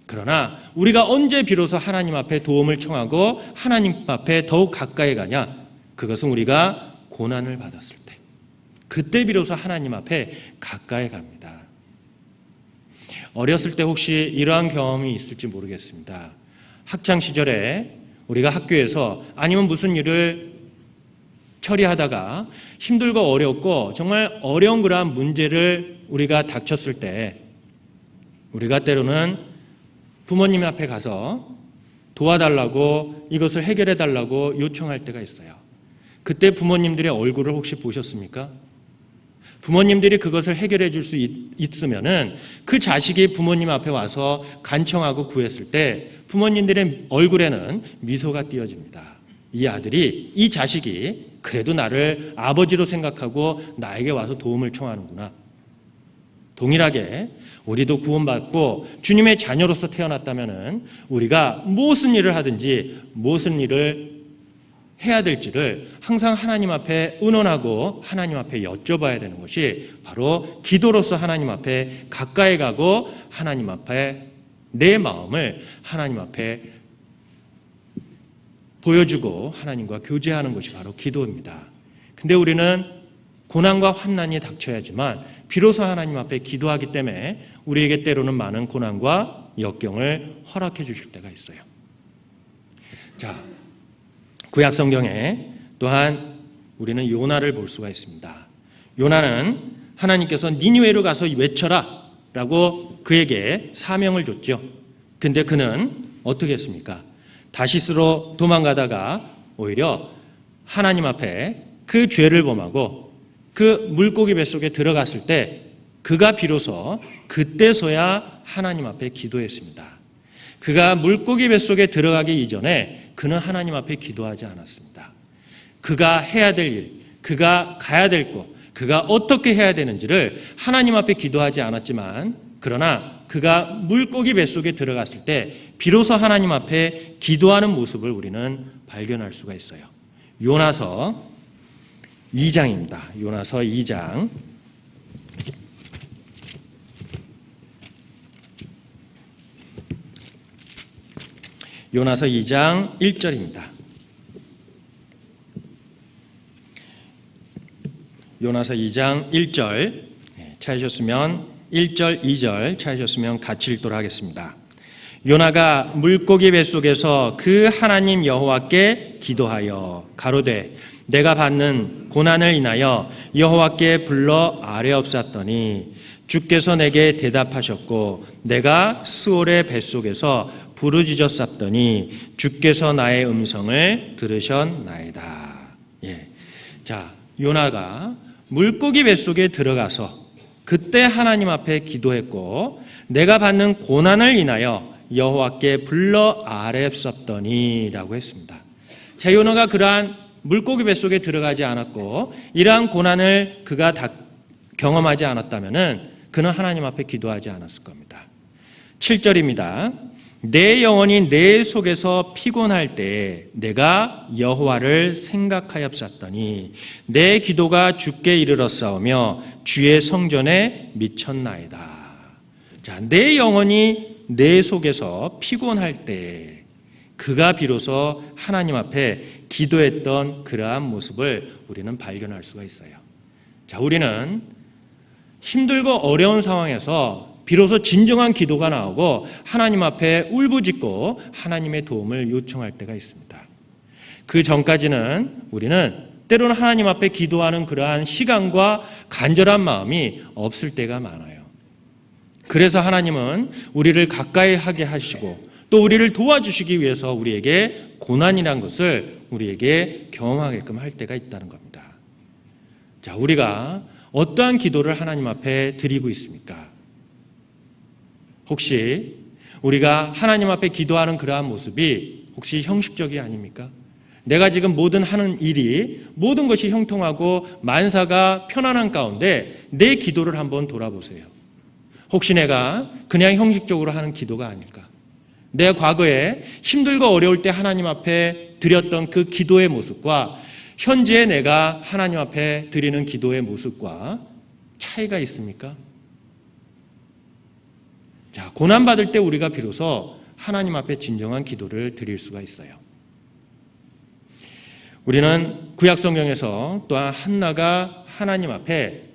Speaker 1: 그러나 우리가 언제 비로소 하나님 앞에 도움을 청하고 하나님 앞에 더욱 가까이 가냐? 그것은 우리가 고난을 받았을 때. 그때 비로소 하나님 앞에 가까이 갑니다. 어렸을 때 혹시 이러한 경험이 있을지 모르겠습니다. 학창시절에 우리가 학교에서 아니면 무슨 일을 처리하다가 힘들고 어렵고 정말 어려운 그러한 문제를 우리가 닥쳤을 때 우리가 때로는 부모님 앞에 가서 도와달라고 이것을 해결해 달라고 요청할 때가 있어요. 그때 부모님들의 얼굴을 혹시 보셨습니까? 부모님들이 그것을 해결해 줄 수 있으면은 그 자식이 부모님 앞에 와서 간청하고 구했을 때 부모님들의 얼굴에는 미소가 띄어집니다. 이 아들이, 이 자식이 그래도 나를 아버지로 생각하고 나에게 와서 도움을 청하는구나. 동일하게 우리도 구원받고 주님의 자녀로서 태어났다면은 우리가 무슨 일을 하든지 무슨 일을 해야 될지를 항상 하나님 앞에 의논하고 하나님 앞에 여쭤봐야 되는 것이 바로 기도로서 하나님 앞에 가까이 가고 하나님 앞에 내 마음을 하나님 앞에 보여주고 하나님과 교제하는 것이 바로 기도입니다. 근데 우리는 고난과 환난이 닥쳐야지만 비로소 하나님 앞에 기도하기 때문에 우리에게 때로는 많은 고난과 역경을 허락해 주실 때가 있어요. 자, 구약 성경에 또한 우리는 요나를 볼 수가 있습니다. 요나는 하나님께서 니느웨로 가서 외쳐라 라고 그에게 사명을 줬죠. 근데 그는 어떻게 했습니까? 다시스로 도망가다가 오히려 하나님 앞에 그 죄를 범하고 그 물고기 뱃속에 들어갔을 때 그가 비로소 그때서야 하나님 앞에 기도했습니다. 그가 물고기 뱃속에 들어가기 이전에 그는 하나님 앞에 기도하지 않았습니다. 그가 해야 될 일, 그가 가야 될 곳, 그가 어떻게 해야 되는지를 하나님 앞에 기도하지 않았지만 그러나 그가 물고기 뱃속에 들어갔을 때 비로소 하나님 앞에 기도하는 모습을 우리는 발견할 수가 있어요. 요나서 2장입니다. 요나서 2장. 요나서 2장 1절입니다. 요나서 2장 1절 찾으셨으면 1절, 2절 찾으셨으면 같이 읽도록 하겠습니다. 요나가 물고기 뱃속에서 그 하나님 여호와께 기도하여 가로되 내가 받는 고난을 인하여 여호와께 불러 아뢰옵사더니 주께서 내게 대답하셨고 내가 스올의 뱃속에서 부르짖었사더니 주께서 나의 음성을 들으셨나이다. 자, 요나가 물고기 뱃속에 들어가서 그때 하나님 앞에 기도했고 내가 받는 고난을 인하여 여호와께 불러 아뢰옵사더니라고 했습니다. 자, 요나가 그러한 물고기 뱃속에 들어가지 않았고 이러한 고난을 그가 다 경험하지 않았다면은 그는 하나님 앞에 기도하지 않았을 겁니다. 7절입니다. 내 영혼이 내 속에서 피곤할 때 내가 여호와를 생각하였사더니 내 기도가 주께 이르렀사오며 주의 성전에 미쳤나이다. 자, 내 영혼이 내 속에서 피곤할 때 그가 비로소 하나님 앞에 기도했던 그러한 모습을 우리는 발견할 수가 있어요. 자, 우리는 힘들고 어려운 상황에서 비로소 진정한 기도가 나오고 하나님 앞에 울부짖고 하나님의 도움을 요청할 때가 있습니다. 그 전까지는 우리는 때로는 하나님 앞에 기도하는 그러한 시간과 간절한 마음이 없을 때가 많아요. 그래서 하나님은 우리를 가까이 하게 하시고 또 우리를 도와주시기 위해서 우리에게 고난이란 것을 우리에게 경험하게끔 할 때가 있다는 겁니다. 자, 우리가 어떠한 기도를 하나님 앞에 드리고 있습니까? 혹시 우리가 하나님 앞에 기도하는 그러한 모습이 혹시 형식적이 아닙니까? 내가 지금 하는 일이 모든 것이 형통하고 만사가 편안한 가운데 내 기도를 한번 돌아보세요. 혹시 내가 그냥 형식적으로 하는 기도가 아닐까? 내가 과거에 힘들고 어려울 때 하나님 앞에 드렸던 그 기도의 모습과 현재 내가 하나님 앞에 드리는 기도의 모습과 차이가 있습니까? 자, 고난받을 때 우리가 비로소 하나님 앞에 진정한 기도를 드릴 수가 있어요. 우리는 구약성경에서 또한 한나가 하나님 앞에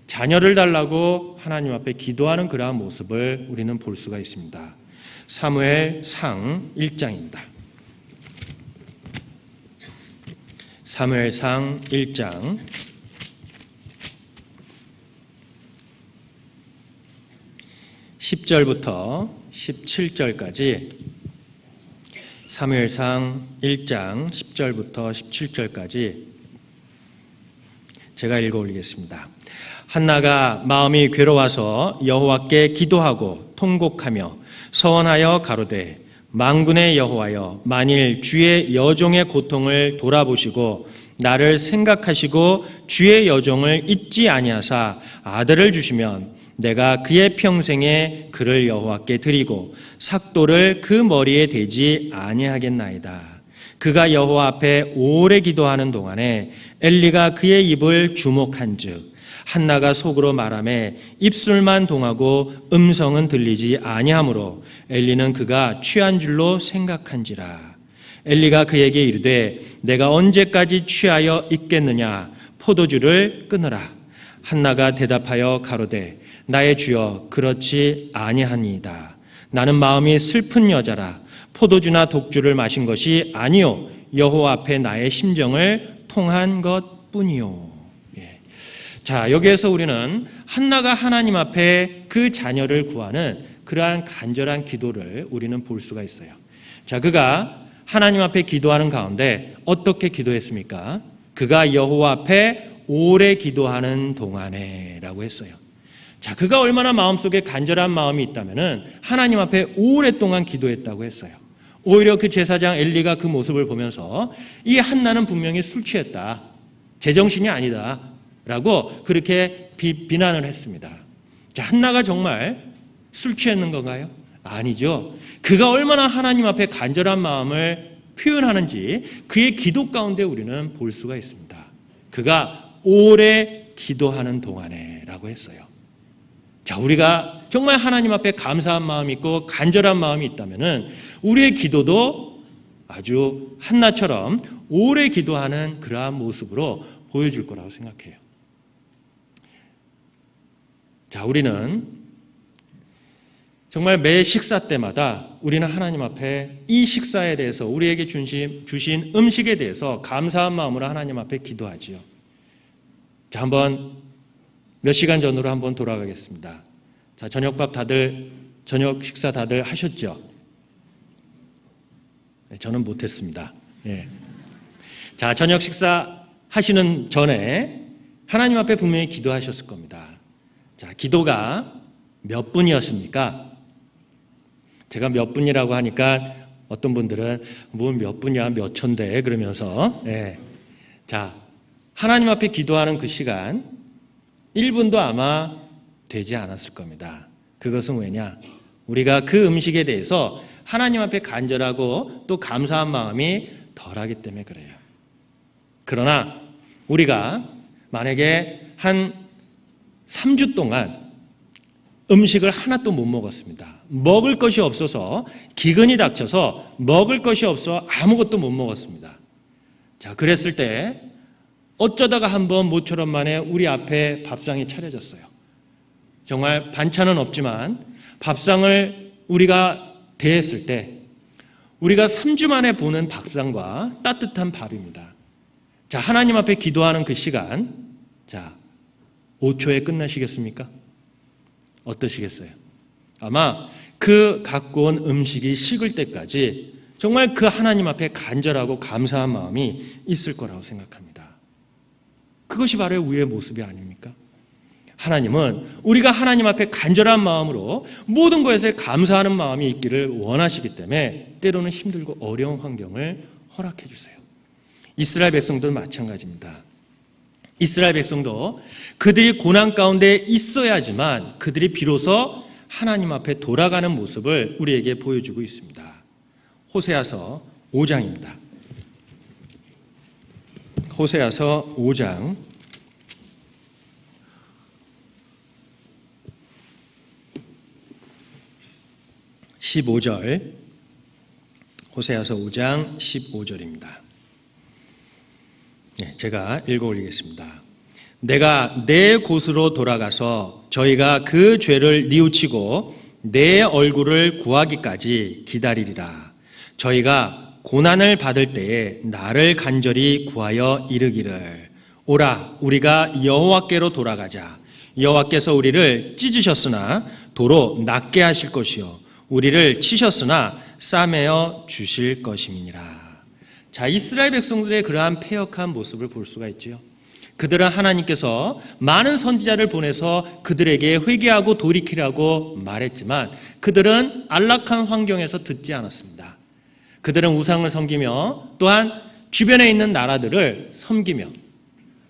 Speaker 1: 자녀를 달라고 하나님 앞에 기도하는 그러한 모습을 우리는 볼 수가 있습니다. 사무엘상 1장입니다. 사무엘상 1장 10절부터 17절까지 사무엘상 1장 10절부터 17절까지 제가 읽어 올리겠습니다. 한나가 마음이 괴로워서 여호와께 기도하고 통곡하며 서원하여 가로되 만군의 여호와여 만일 주의 여종의 고통을 돌아보시고 나를 생각하시고 주의 여종을 잊지 아니하사 아들을 주시면 내가 그의 평생에 그를 여호와께 드리고 삭도를 그 머리에 대지 아니하겠나이다. 그가 여호와 앞에 오래 기도하는 동안에 엘리가 그의 입을 주목한즉 한나가 속으로 말하매 입술만 동하고 음성은 들리지 아니하므로 엘리는 그가 취한 줄로 생각한지라. 엘리가 그에게 이르되 내가 언제까지 취하여 있겠느냐 포도주를 끊으라. 한나가 대답하여 가로되 나의 주여 그렇지 아니하니이다. 나는 마음이 슬픈 여자라. 포도주나 독주를 마신 것이 아니요 여호와 앞에 나의 심정을 통한 것뿐이요. 자, 여기에서 우리는 한나가 하나님 앞에 그 자녀를 구하는 그러한 간절한 기도를 우리는 볼 수가 있어요. 자, 그가 하나님 앞에 기도하는 가운데 어떻게 기도했습니까? 그가 여호와 앞에 오래 기도하는 동안에 라고 했어요. 자, 그가 얼마나 마음속에 간절한 마음이 있다면은 하나님 앞에 오랫동안 기도했다고 했어요. 오히려 그 제사장 엘리가 그 모습을 보면서 이 한나는 분명히 술 취했다. 제정신이 아니다. 라고 그렇게 비난을 했습니다. 자, 한나가 정말 술 취했는 건가요? 아니죠. 그가 얼마나 하나님 앞에 간절한 마음을 표현하는지 그의 기도 가운데 우리는 볼 수가 있습니다. 그가 오래 기도하는 동안에 라고 했어요. 자, 우리가 정말 하나님 앞에 감사한 마음이 있고 간절한 마음이 있다면은 우리의 기도도 아주 한나처럼 오래 기도하는 그러한 모습으로 보여줄 거라고 생각해요. 자, 우리는 정말 매 식사 때마다 우리는 하나님 앞에 이 식사에 대해서 우리에게 주신 음식에 대해서 감사한 마음으로 하나님 앞에 기도하지요. 자, 한번 몇 시간 전으로 한번 돌아가겠습니다. 자, 저녁 식사 다들 하셨죠? 네, 저는 못했습니다. 예. 자, 저녁 식사 하시는 전에 하나님 앞에 분명히 기도하셨을 겁니다. 자, 기도가 몇 분이었습니까? 제가 몇 분이라고 하니까 어떤 분들은 뭐 몇 분이야, 몇 천대 그러면서, 예. 자, 하나님 앞에 기도하는 그 시간 1분도 아마 되지 않았을 겁니다. 그것은 왜냐? 우리가 그 음식에 대해서 하나님 앞에 간절하고 또 감사한 마음이 덜하기 때문에 그래요. 그러나 우리가 만약에 한 3주 동안 음식을 하나도 못 먹었습니다. 먹을 것이 없어서 기근이 닥쳐서 먹을 것이 없어 아무것도 못 먹었습니다. 자, 그랬을 때 어쩌다가 한번 모처럼 만에 우리 앞에 밥상이 차려졌어요. 정말 반찬은 없지만 밥상을 우리가 대했을 때 우리가 3주 만에 보는 밥상과 따뜻한 밥입니다. 자, 하나님 앞에 기도하는 그 시간, 자, 5초에 끝나시겠습니까? 어떠시겠어요? 아마 그 갖고 온 음식이 식을 때까지 정말 그 하나님 앞에 간절하고 감사한 마음이 있을 거라고 생각합니다. 그것이 바로 우리의 모습이 아닙니까? 하나님은 우리가 하나님 앞에 간절한 마음으로 모든 것에 감사하는 마음이 있기를 원하시기 때문에 때로는 힘들고 어려운 환경을 허락해 주세요. 이스라엘 백성도 마찬가지입니다. 이스라엘 백성도 그들이 고난 가운데 있어야지만 그들이 비로소 하나님 앞에 돌아가는 모습을 우리에게 보여주고 있습니다. 호세아서 5장입니다. 호세아서 5장 15절, 호세아서 5장 15절입니다. 제가 읽어 올리겠습니다. 내가 내 곳으로 돌아가서 저희가 그 죄를 뉘우치고 내 얼굴을 구하기까지 기다리리라. 저희가 고난을 받을 때에 나를 간절히 구하여 이르기를 오라 우리가 여호와께로 돌아가자. 여호와께서 우리를 찢으셨으나 도로 낫게 하실 것이요 우리를 치셨으나 싸매어 주실 것임이니라. 자, 이스라엘 백성들의 그러한 패역한 모습을 볼 수가 있지요. 그들은 하나님께서 많은 선지자를 보내서 그들에게 회개하고 돌이키라고 말했지만 그들은 안락한 환경에서 듣지 않았습니다. 그들은 우상을 섬기며 또한 주변에 있는 나라들을 섬기며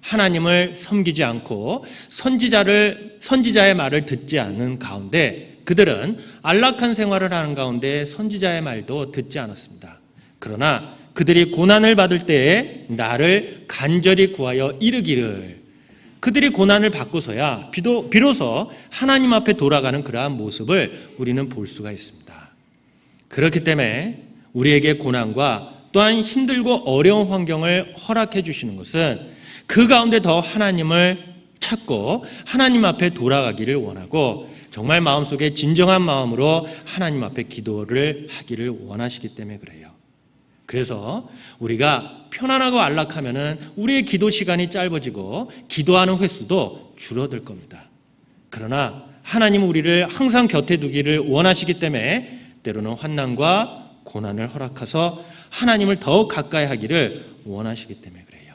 Speaker 1: 하나님을 섬기지 않고 선지자의 말을 듣지 않는 가운데 그들은 안락한 생활을 하는 가운데 선지자의 말도 듣지 않았습니다. 그러나 그들이 고난을 받을 때에 나를 간절히 구하여 이르기를 그들이 고난을 받고서야 비로소 하나님 앞에 돌아가는 그러한 모습을 우리는 볼 수가 있습니다. 그렇기 때문에 우리에게 고난과 또한 힘들고 어려운 환경을 허락해 주시는 것은 그 가운데 더 하나님을 찾고 하나님 앞에 돌아가기를 원하고 정말 마음속에 진정한 마음으로 하나님 앞에 기도를 하기를 원하시기 때문에 그래요. 그래서 우리가 편안하고 안락하면은 우리의 기도 시간이 짧아지고 기도하는 횟수도 줄어들 겁니다. 그러나 하나님은 우리를 항상 곁에 두기를 원하시기 때문에 때로는 환난과 고난을 허락하셔서 하나님을 더욱 가까이 하기를 원하시기 때문에 그래요.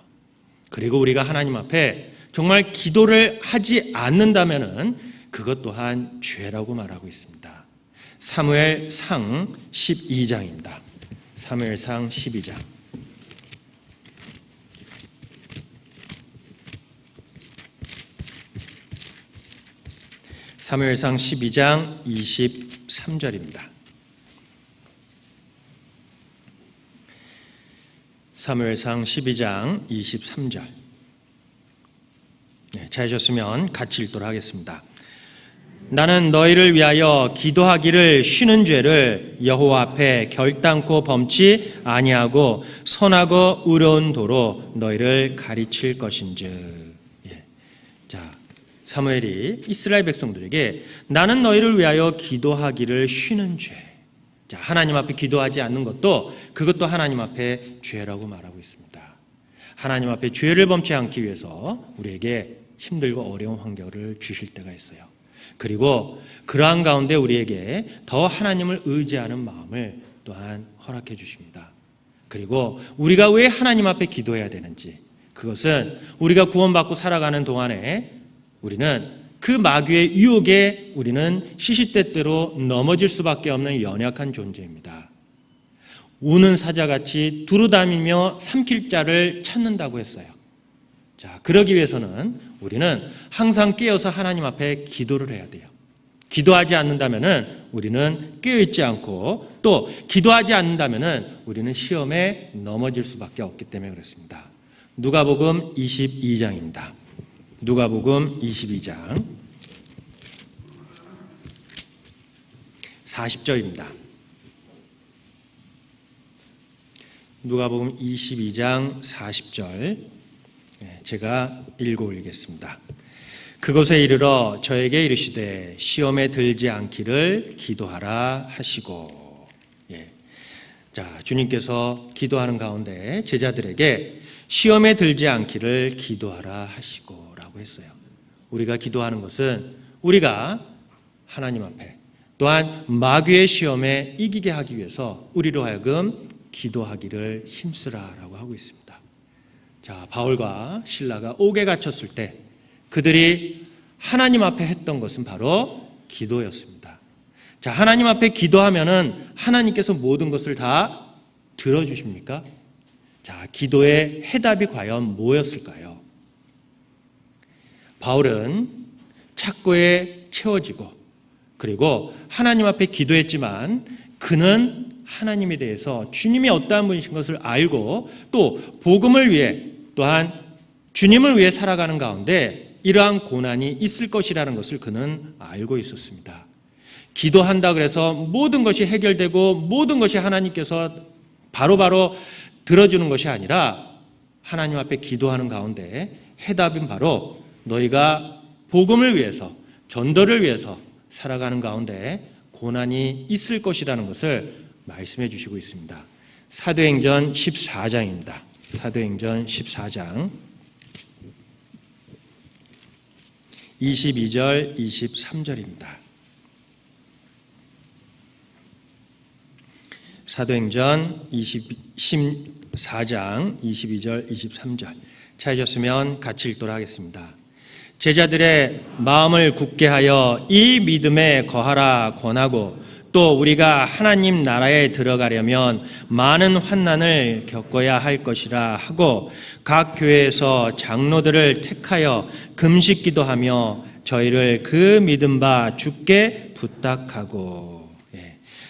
Speaker 1: 그리고 우리가 하나님 앞에 정말 기도를 하지 않는다면은 그것 또한 죄라고 말하고 있습니다. 사무엘상 12장입니다. 사무엘상 12장. 사무엘상 12장 23절입니다. 사무엘상 12장 23절. 찾으셨으면 같이 읽도록 하겠습니다. 나는 너희를 위하여 기도하기를 쉬는 죄를 여호와 앞에 결단코 범치 아니하고 선하고 의로운 도로 너희를 가르칠 것인즉. 자, 사무엘이 이스라엘 백성들에게 나는 너희를 위하여 기도하기를 쉬는 죄. 자, 하나님 앞에 기도하지 않는 것도 그것도 하나님 앞에 죄라고 말하고 있습니다. 하나님 앞에 죄를 범치 않기 위해서 우리에게 힘들고 어려운 환경을 주실 때가 있어요. 그리고 그러한 가운데 우리에게 더 하나님을 의지하는 마음을 또한 허락해 주십니다. 그리고 우리가 왜 하나님 앞에 기도해야 되는지, 그것은 우리가 구원받고 살아가는 동안에 우리는 그 마귀의 유혹에 우리는 시시때때로 넘어질 수밖에 없는 연약한 존재입니다. 우는 사자같이 두루다니며 삼킬 자를 찾는다고 했어요. 자, 그러기 위해서는 우리는 항상 깨어서 하나님 앞에 기도를 해야 돼요. 기도하지 않는다면은 우리는 깨어있지 않고, 또 기도하지 않는다면은 우리는 시험에 넘어질 수밖에 없기 때문에 그렇습니다. 누가복음 22장입니다. 누가복음 22장 40절입니다. 누가복음 22장 40절 제가 읽어 올리겠습니다. 그곳에 이르러 저에게 이르시되 시험에 들지 않기를 기도하라 하시고. 자, 주님께서 기도하는 가운데 제자들에게 시험에 들지 않기를 기도하라 하시고 라고 했어요. 우리가 기도하는 것은 우리가 하나님 앞에 또한 마귀의 시험에 이기게 하기 위해서 우리로 하여금 기도하기를 힘쓰라라고 하고 있습니다. 자, 바울과 실라가 옥에 갇혔을 때 그들이 하나님 앞에 했던 것은 바로 기도였습니다. 자, 하나님 앞에 기도하면은 하나님께서 모든 것을 다 들어주십니까? 자, 기도의 해답이 과연 뭐였을까요? 바울은 착고에 채워지고 그리고 하나님 앞에 기도했지만 그는 하나님에 대해서 주님이 어떠한 분이신 것을 알고 또 복음을 위해 또한 주님을 위해 살아가는 가운데 이러한 고난이 있을 것이라는 것을 그는 알고 있었습니다. 기도한다 그래서 모든 것이 해결되고 모든 것이 하나님께서 바로바로 들어주는 것이 아니라 하나님 앞에 기도하는 가운데 해답은 바로 너희가 복음을 위해서 전도를 위해서 살아가는 가운데 고난이 있을 것이라는 것을 말씀해 주시고 있습니다. 사도행전 14장입니다. 사도행전 14장 22절 23절입니다. 사도행전 14장 22절 23절 찾으셨으면 같이 읽도록 하겠습니다. 제자들의 마음을 굳게 하여 이 믿음에 거하라 권하고 또 우리가 하나님 나라에 들어가려면 많은 환난을 겪어야 할 것이라 하고 각 교회에서 장로들을 택하여 금식 기도하며 저희를 그 믿음 바 주께 부탁하고.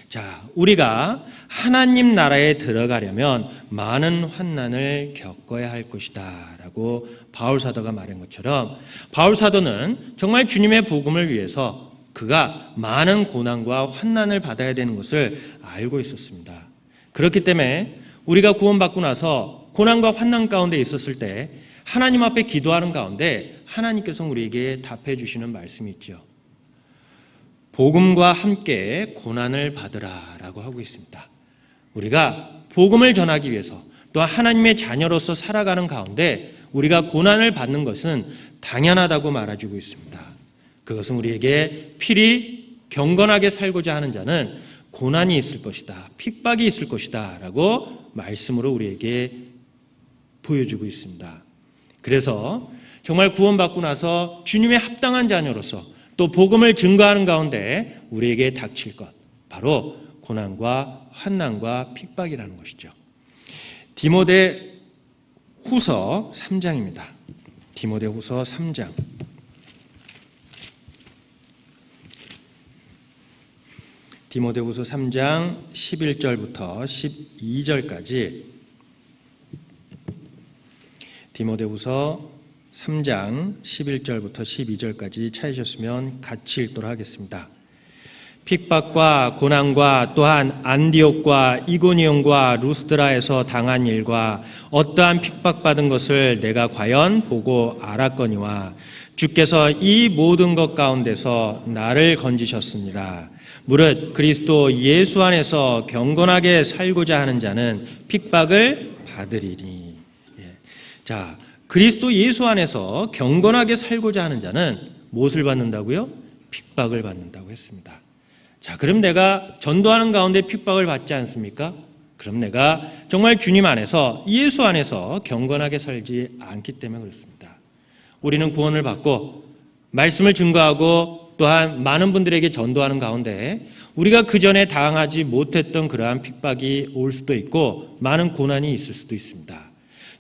Speaker 1: 자, 우리가 하나님 나라에 들어가려면 많은 환난을 겪어야 할 것이다 라고 바울 사도가 말한 것처럼 바울 사도는 정말 주님의 복음을 위해서 그가 많은 고난과 환난을 받아야 되는 것을 알고 있었습니다. 그렇기 때문에 우리가 구원받고 나서 고난과 환난 가운데 있었을 때 하나님 앞에 기도하는 가운데 하나님께서 우리에게 답해 주시는 말씀이 있죠. 복음과 함께 고난을 받으라 라고 하고 있습니다. 우리가 복음을 전하기 위해서 또 하나님의 자녀로서 살아가는 가운데 우리가 고난을 받는 것은 당연하다고 말해주고 있습니다. 그것은 우리에게 필히 경건하게 살고자 하는 자는 고난이 있을 것이다, 핍박이 있을 것이다 라고 말씀으로 우리에게 보여주고 있습니다. 그래서 정말 구원받고 나서 주님의 합당한 자녀로서 또 복음을 증거하는 가운데 우리에게 닥칠 것, 바로 고난과 환난과 핍박이라는 것이죠. 디모데 후서 3장입니다. 디모데 후서 3장 디모데후서 3장 11절부터 12절까지 디모데후서 3장 11절부터 12절까지 찾으셨으면 같이 읽도록 하겠습니다. 핍박과 고난과 또한 안디옥과 이고니온과 루스드라에서 당한 일과 어떠한 핍박받은 것을 내가 과연 보고 알았거니와 주께서 이 모든 것 가운데서 나를 건지셨습니다. 무릇 그리스도 예수 안에서 경건하게 살고자 하는 자는 핍박을 받으리니. 자, 그리스도 예수 안에서 경건하게 살고자 하는 자는 무엇을 받는다고요? 핍박을 받는다고 했습니다. 자, 그럼 내가 전도하는 가운데 핍박을 받지 않습니까? 그럼 내가 정말 주님 안에서, 예수 안에서 경건하게 살지 않기 때문에 그렇습니다. 우리는 구원을 받고 말씀을 증거하고 또한 많은 분들에게 전도하는 가운데 우리가 그전에 당하지 못했던 그러한 핍박이 올 수도 있고 많은 고난이 있을 수도 있습니다.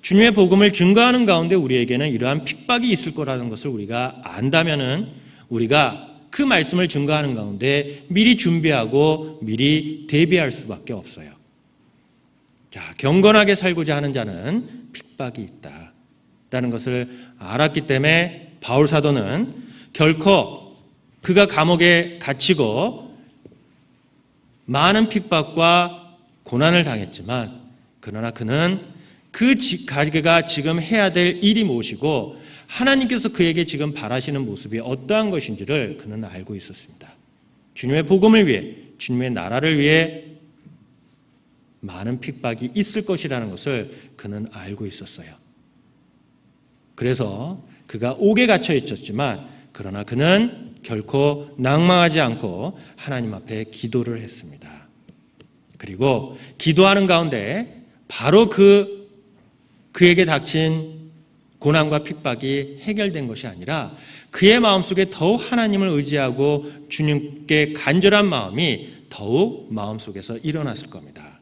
Speaker 1: 주님의 복음을 증거하는 가운데 우리에게는 이러한 핍박이 있을 거라는 것을 우리가 안다면은 우리가 그 말씀을 증거하는 가운데 미리 준비하고 미리 대비할 수밖에 없어요. 자, 경건하게 살고자 하는 자는 핍박이 있다라는 것을 알았기 때문에 바울 사도는 결코 그가 감옥에 갇히고 많은 핍박과 고난을 당했지만 그러나 그는 그가 지금 해야 될 일이 무엇이고 하나님께서 그에게 지금 바라시는 모습이 어떠한 것인지를 그는 알고 있었습니다. 주님의 복음을 위해, 주님의 나라를 위해 많은 핍박이 있을 것이라는 것을 그는 알고 있었어요. 그래서 그가 옥에 갇혀 있었지만 그러나 그는 결코 낭망하지 않고 하나님 앞에 기도를 했습니다. 그리고 기도하는 가운데 바로 그에게 닥친 고난과 핍박이 해결된 것이 아니라 그의 마음속에 더욱 하나님을 의지하고 주님께 간절한 마음이 더욱 마음속에서 일어났을 겁니다.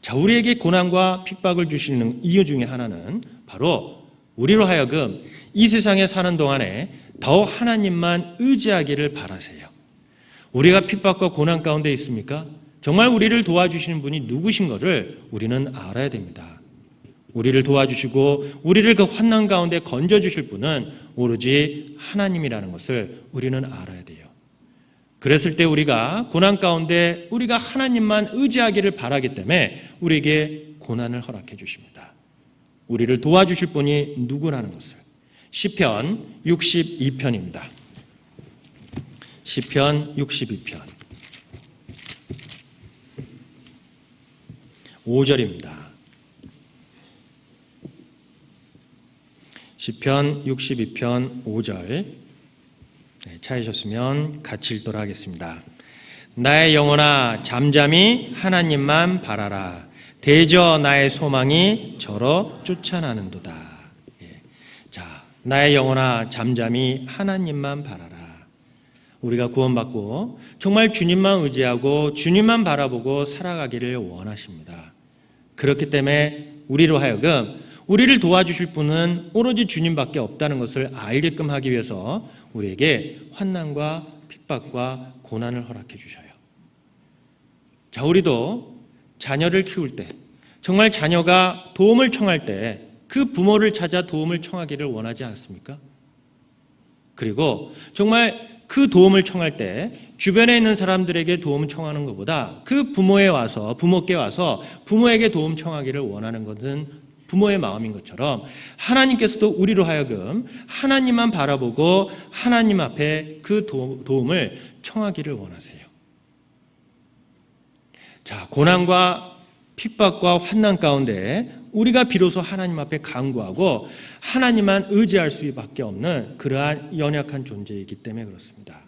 Speaker 1: 자, 우리에게 고난과 핍박을 주시는 이유 중에 하나는 바로 우리로 하여금 이 세상에 사는 동안에 더욱 하나님만 의지하기를 바라세요. 우리가 핍박과 고난 가운데 있습니까? 정말 우리를 도와주시는 분이 누구신 것을 우리는 알아야 됩니다. 우리를 도와주시고 우리를 그 환난 가운데 건져주실 분은 오로지 하나님이라는 것을 우리는 알아야 돼요. 그랬을 때 우리가 고난 가운데 우리가 하나님만 의지하기를 바라기 때문에 우리에게 고난을 허락해 주십니다. 우리를 도와주실 분이 누구라는 것을. 시편 62편입니다. 시편 62편 5절입니다. 시편 62편 5절 찾으셨으면 같이 읽도록 하겠습니다. 나의 영혼아 잠잠히 하나님만 바라라. 대저 나의 소망이 저로 쫓아나는도다. 자, 나의 영혼아 잠잠히 하나님만 바라라. 우리가 구원받고 정말 주님만 의지하고 주님만 바라보고 살아가기를 원하십니다. 그렇기 때문에 우리로 하여금 우리를 도와주실 분은 오로지 주님밖에 없다는 것을 알게끔 하기 위해서 우리에게 환난과 핍박과 고난을 허락해 주셔요. 자, 우리도 자녀를 키울 때 정말 자녀가 도움을 청할 때 그 부모를 찾아 도움을 청하기를 원하지 않습니까? 그리고 정말 그 도움을 청할 때 주변에 있는 사람들에게 도움을 청하는 것보다 그 부모께 와서 부모에게 도움 청하기를 원하는 것은 부모의 마음인 것처럼 하나님께서도 우리로 하여금 하나님만 바라보고 하나님 앞에 그 도움을 청하기를 원하세요. 자, 고난과 핍박과 환난 가운데 우리가 비로소 하나님 앞에 간구하고 하나님만 의지할 수밖에 없는 그러한 연약한 존재이기 때문에 그렇습니다.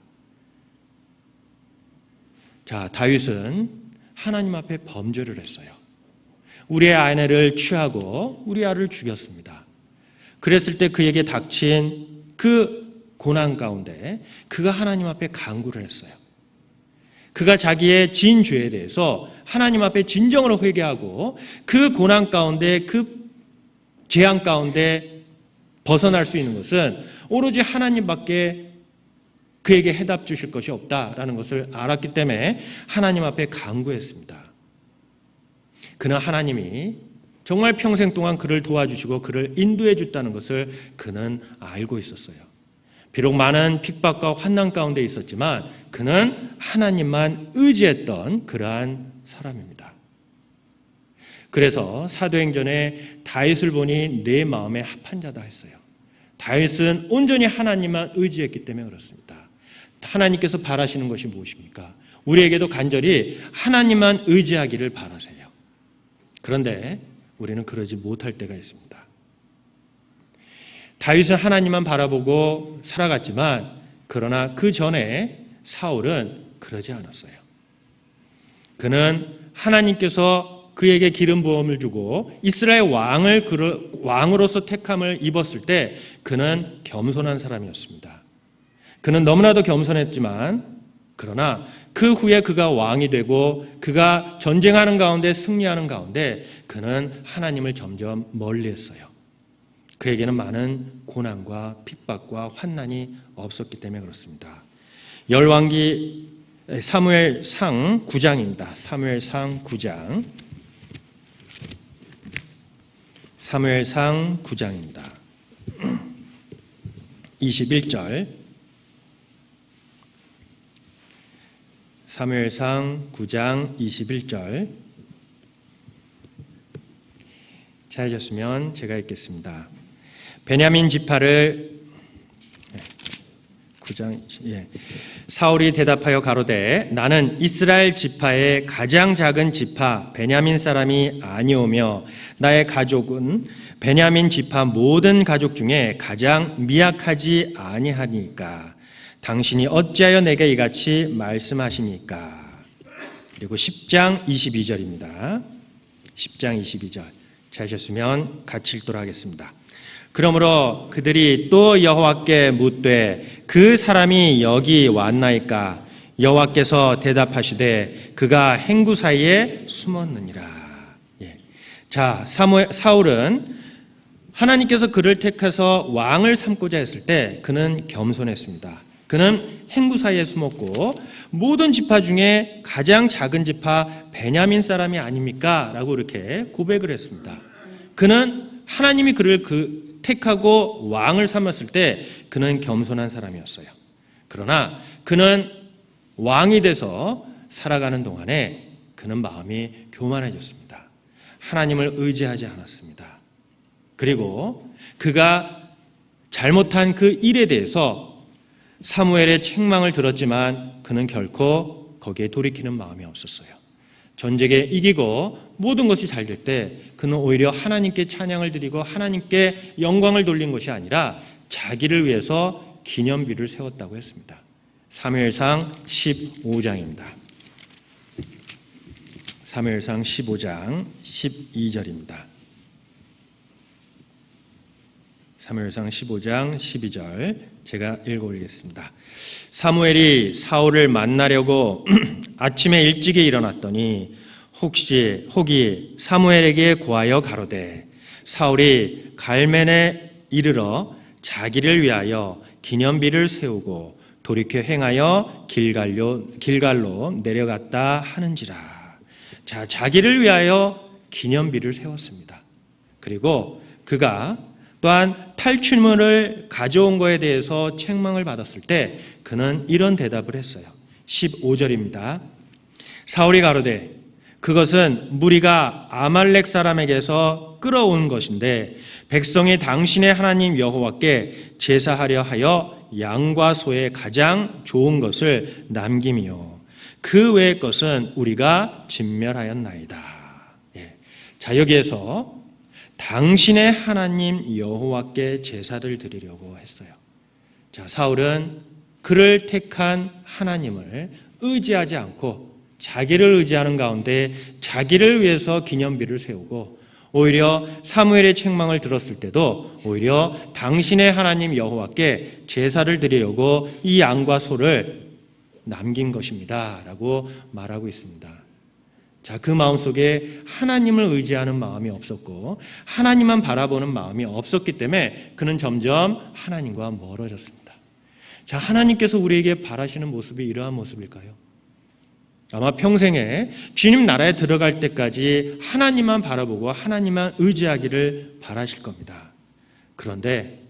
Speaker 1: 자, 다윗은 하나님 앞에 범죄를 했어요. 우리의 아내를 취하고 우리 아를 죽였습니다. 그랬을 때 그에게 닥친 그 고난 가운데 그가 하나님 앞에 간구를 했어요. 그가 자기의 지은 죄에 대해서 하나님 앞에 진정으로 회개하고 그 고난 가운데 그 재앙 가운데 벗어날 수 있는 것은 오로지 하나님밖에 그에게 해답 주실 것이 없다라는 것을 알았기 때문에 하나님 앞에 간구했습니다. 그는 하나님이 정말 평생 동안 그를 도와주시고 그를 인도해 줬다는 것을 그는 알고 있었어요. 비록 많은 핍박과 환난 가운데 있었지만 그는 하나님만 의지했던 그러한 사람입니다. 그래서 사도행전에 다윗을 보니 내 마음에 합한 자다 했어요. 다윗은 온전히 하나님만 의지했기 때문에 그렇습니다. 하나님께서 바라시는 것이 무엇입니까? 우리에게도 간절히 하나님만 의지하기를 바라세요. 그런데 우리는 그러지 못할 때가 있습니다. 다윗은 하나님만 바라보고 살아갔지만 그러나 그 전에 사울은 그러지 않았어요. 그는 하나님께서 그에게 기름 부음을 주고 이스라엘 왕으로서 택함을 입었을 때 그는 겸손한 사람이었습니다. 그는 너무나도 겸손했지만 그러나 그 후에 그가 왕이 되고 그가 전쟁하는 가운데 승리하는 가운데 그는 하나님을 점점 멀리했어요. 그에게는 많은 고난과 핍박과 환난이 없었기 때문에 그렇습니다. 열왕기 사무엘상 9장입니다. 사무엘상 9장. 사무엘상 9장입니다. 21절. 사무엘상 9장 21절. 찾으셨으면 제가 읽겠습니다. 베냐민 지파를 9장 사울이 대답하여 가로되 나는 이스라엘 지파의 가장 작은 지파 베냐민 사람이 아니오며 나의 가족은 베냐민 지파 모든 가족 중에 가장 미약하지 아니하니까 당신이 어찌하여 내게 이같이 말씀하시니까. 그리고 10장 22절입니다. 10장 22절 찾으셨으면 같이 읽도록 하겠습니다. 그러므로 그들이 또 여호와께 묻되 그 사람이 여기 왔나이까? 여호와께서 대답하시되 그가 행구 사이에 숨었느니라. 자, 사울은 하나님께서 그를 택해서 왕을 삼고자 했을 때 그는 겸손했습니다. 그는 행구 사이에 숨었고 모든 지파 중에 가장 작은 지파 베냐민 사람이 아닙니까? 라고 이렇게 고백을 했습니다. 그는 하나님이 그를 택하고 왕을 삼았을 때 그는 겸손한 사람이었어요. 그러나 그는 왕이 돼서 살아가는 동안에 그는 마음이 교만해졌습니다. 하나님을 의지하지 않았습니다. 그리고 그가 잘못한 그 일에 대해서 사무엘의 책망을 들었지만 그는 결코 거기에 돌이키는 마음이 없었어요. 전쟁에 이기고 모든 것이 잘 될 때 그는 오히려 하나님께 찬양을 드리고 하나님께 영광을 돌린 것이 아니라 자기를 위해서 기념비를 세웠다고 했습니다. 사무엘상 15장입니다. 사무엘상 15장 12절입니다. 사무엘상 15장 12절 제가 읽어 올리겠습니다. 사무엘이 사울을 만나려고 아침에 일찍이 일어났더니 혹이 사무엘에게 고하여 가로되 사울이 갈멜에 이르러 자기를 위하여 기념비를 세우고 돌이켜 행하여 길갈로 내려갔다 하는지라. 자, 자기를 위하여 기념비를 세웠습니다. 그리고 그가 또한 탈취물을 가져온 것에 대해서 책망을 받았을 때 그는 이런 대답을 했어요. 15절입니다. 사울이 가로되 그것은 무리가 아말렉 사람에게서 끌어온 것인데 백성이 당신의 하나님 여호와께 제사하려 하여 양과 소의 가장 좋은 것을 남김이요 그 외의 것은 우리가 진멸하였나이다. 자, 여기에서 당신의 하나님 여호와께 제사를 드리려고 했어요. 자, 사울은 그를 택한 하나님을 의지하지 않고 자기를 의지하는 가운데 자기를 위해서 기념비를 세우고 오히려 사무엘의 책망을 들었을 때도 오히려 당신의 하나님 여호와께 제사를 드리려고 이 양과 소를 남긴 것입니다 라고 말하고 있습니다. 자, 그 마음속에 하나님을 의지하는 마음이 없었고 하나님만 바라보는 마음이 없었기 때문에 그는 점점 하나님과 멀어졌습니다. 자, 하나님께서 우리에게 바라시는 모습이 이러한 모습일까요? 아마 평생에 주님 나라에 들어갈 때까지 하나님만 바라보고 하나님만 의지하기를 바라실 겁니다. 그런데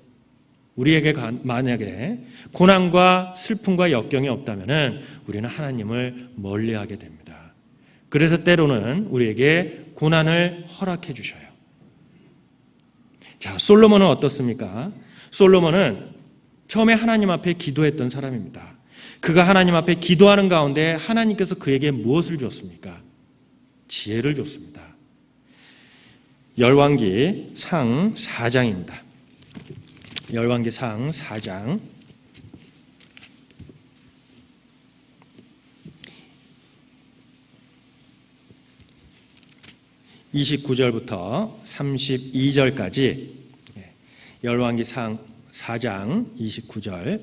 Speaker 1: 우리에게 만약에 고난과 슬픔과 역경이 없다면 우리는 하나님을 멀리하게 됩니다. 그래서 때로는 우리에게 고난을 허락해 주셔요. 자, 솔로몬은 어떻습니까? 솔로몬은 처음에 하나님 앞에 기도했던 사람입니다. 그가 하나님 앞에 기도하는 가운데 하나님께서 그에게 무엇을 줬습니까? 지혜를 줬습니다. 열왕기 상 4장입니다. 열왕기 상 4장 29절부터 32절까지 열왕기 상 4장 29절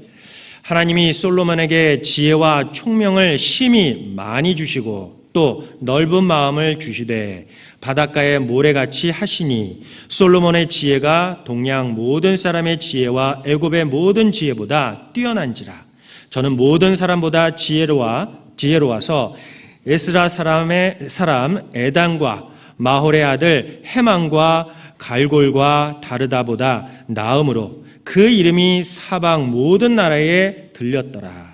Speaker 1: 하나님이 솔로몬에게 지혜와 총명을 심히 많이 주시고 또 넓은 마음을 주시되 바닷가의 모래같이 하시니 솔로몬의 지혜가 동양 모든 사람의 지혜와 애굽의 모든 지혜보다 뛰어난지라. 저는 모든 사람보다 지혜로워서 에스라 사람 에단과 마홀의 아들 헤만과 갈골과 다르다보다 나음으로 그 이름이 사방 모든 나라에 들렸더라.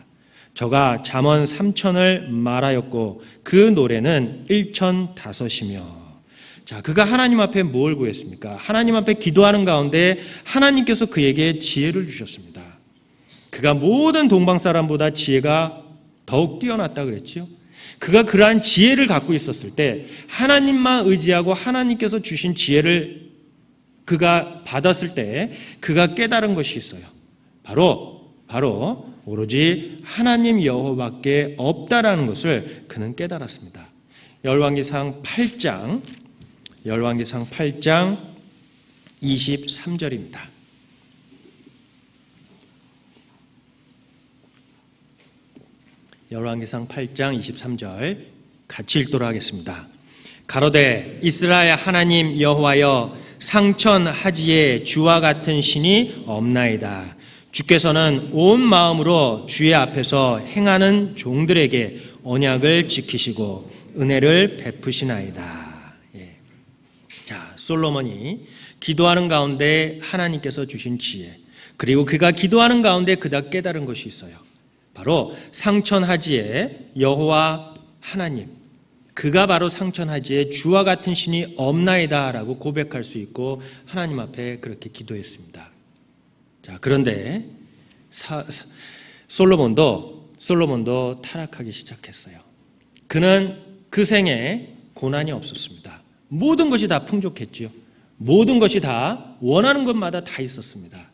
Speaker 1: 저가 잠언 3천을 말하였고 그 노래는 1,005이며. 자, 그가 하나님 앞에 뭘 구했습니까? 하나님 앞에 기도하는 가운데 하나님께서 그에게 지혜를 주셨습니다. 그가 모든 동방 사람보다 지혜가 더욱 뛰어났다 그랬죠. 그가 그러한 지혜를 갖고 있었을 때 하나님만 의지하고 하나님께서 주신 지혜를 그가 받았을 때 그가 깨달은 것이 있어요. 바로 오로지 하나님 여호와밖에 없다라는 것을 그는 깨달았습니다. 열왕기상 8장 23절입니다. 열왕기상 8장 23절 같이 읽도록 하겠습니다. 가로되 이스라엘 하나님 여호와여 상천하지에 주와 같은 신이 없나이다. 주께서는 온 마음으로 주의 앞에서 행하는 종들에게 언약을 지키시고 은혜를 베푸시나이다. 자, 솔로몬이 기도하는 가운데 하나님께서 주신 지혜, 그리고 그가 기도하는 가운데 그가 깨달은 것이 있어요. 바로 상천하지에 여호와 하나님, 그가 바로 상천하지에 주와 같은 신이 없나이다 라고 고백할 수 있고 하나님 앞에 그렇게 기도했습니다. 자, 그런데 솔로몬도 타락하기 시작했어요. 그는 그 생에 고난이 없었습니다. 모든 것이 다 풍족했지요. 모든 것이 다 원하는 것마다 다 있었습니다.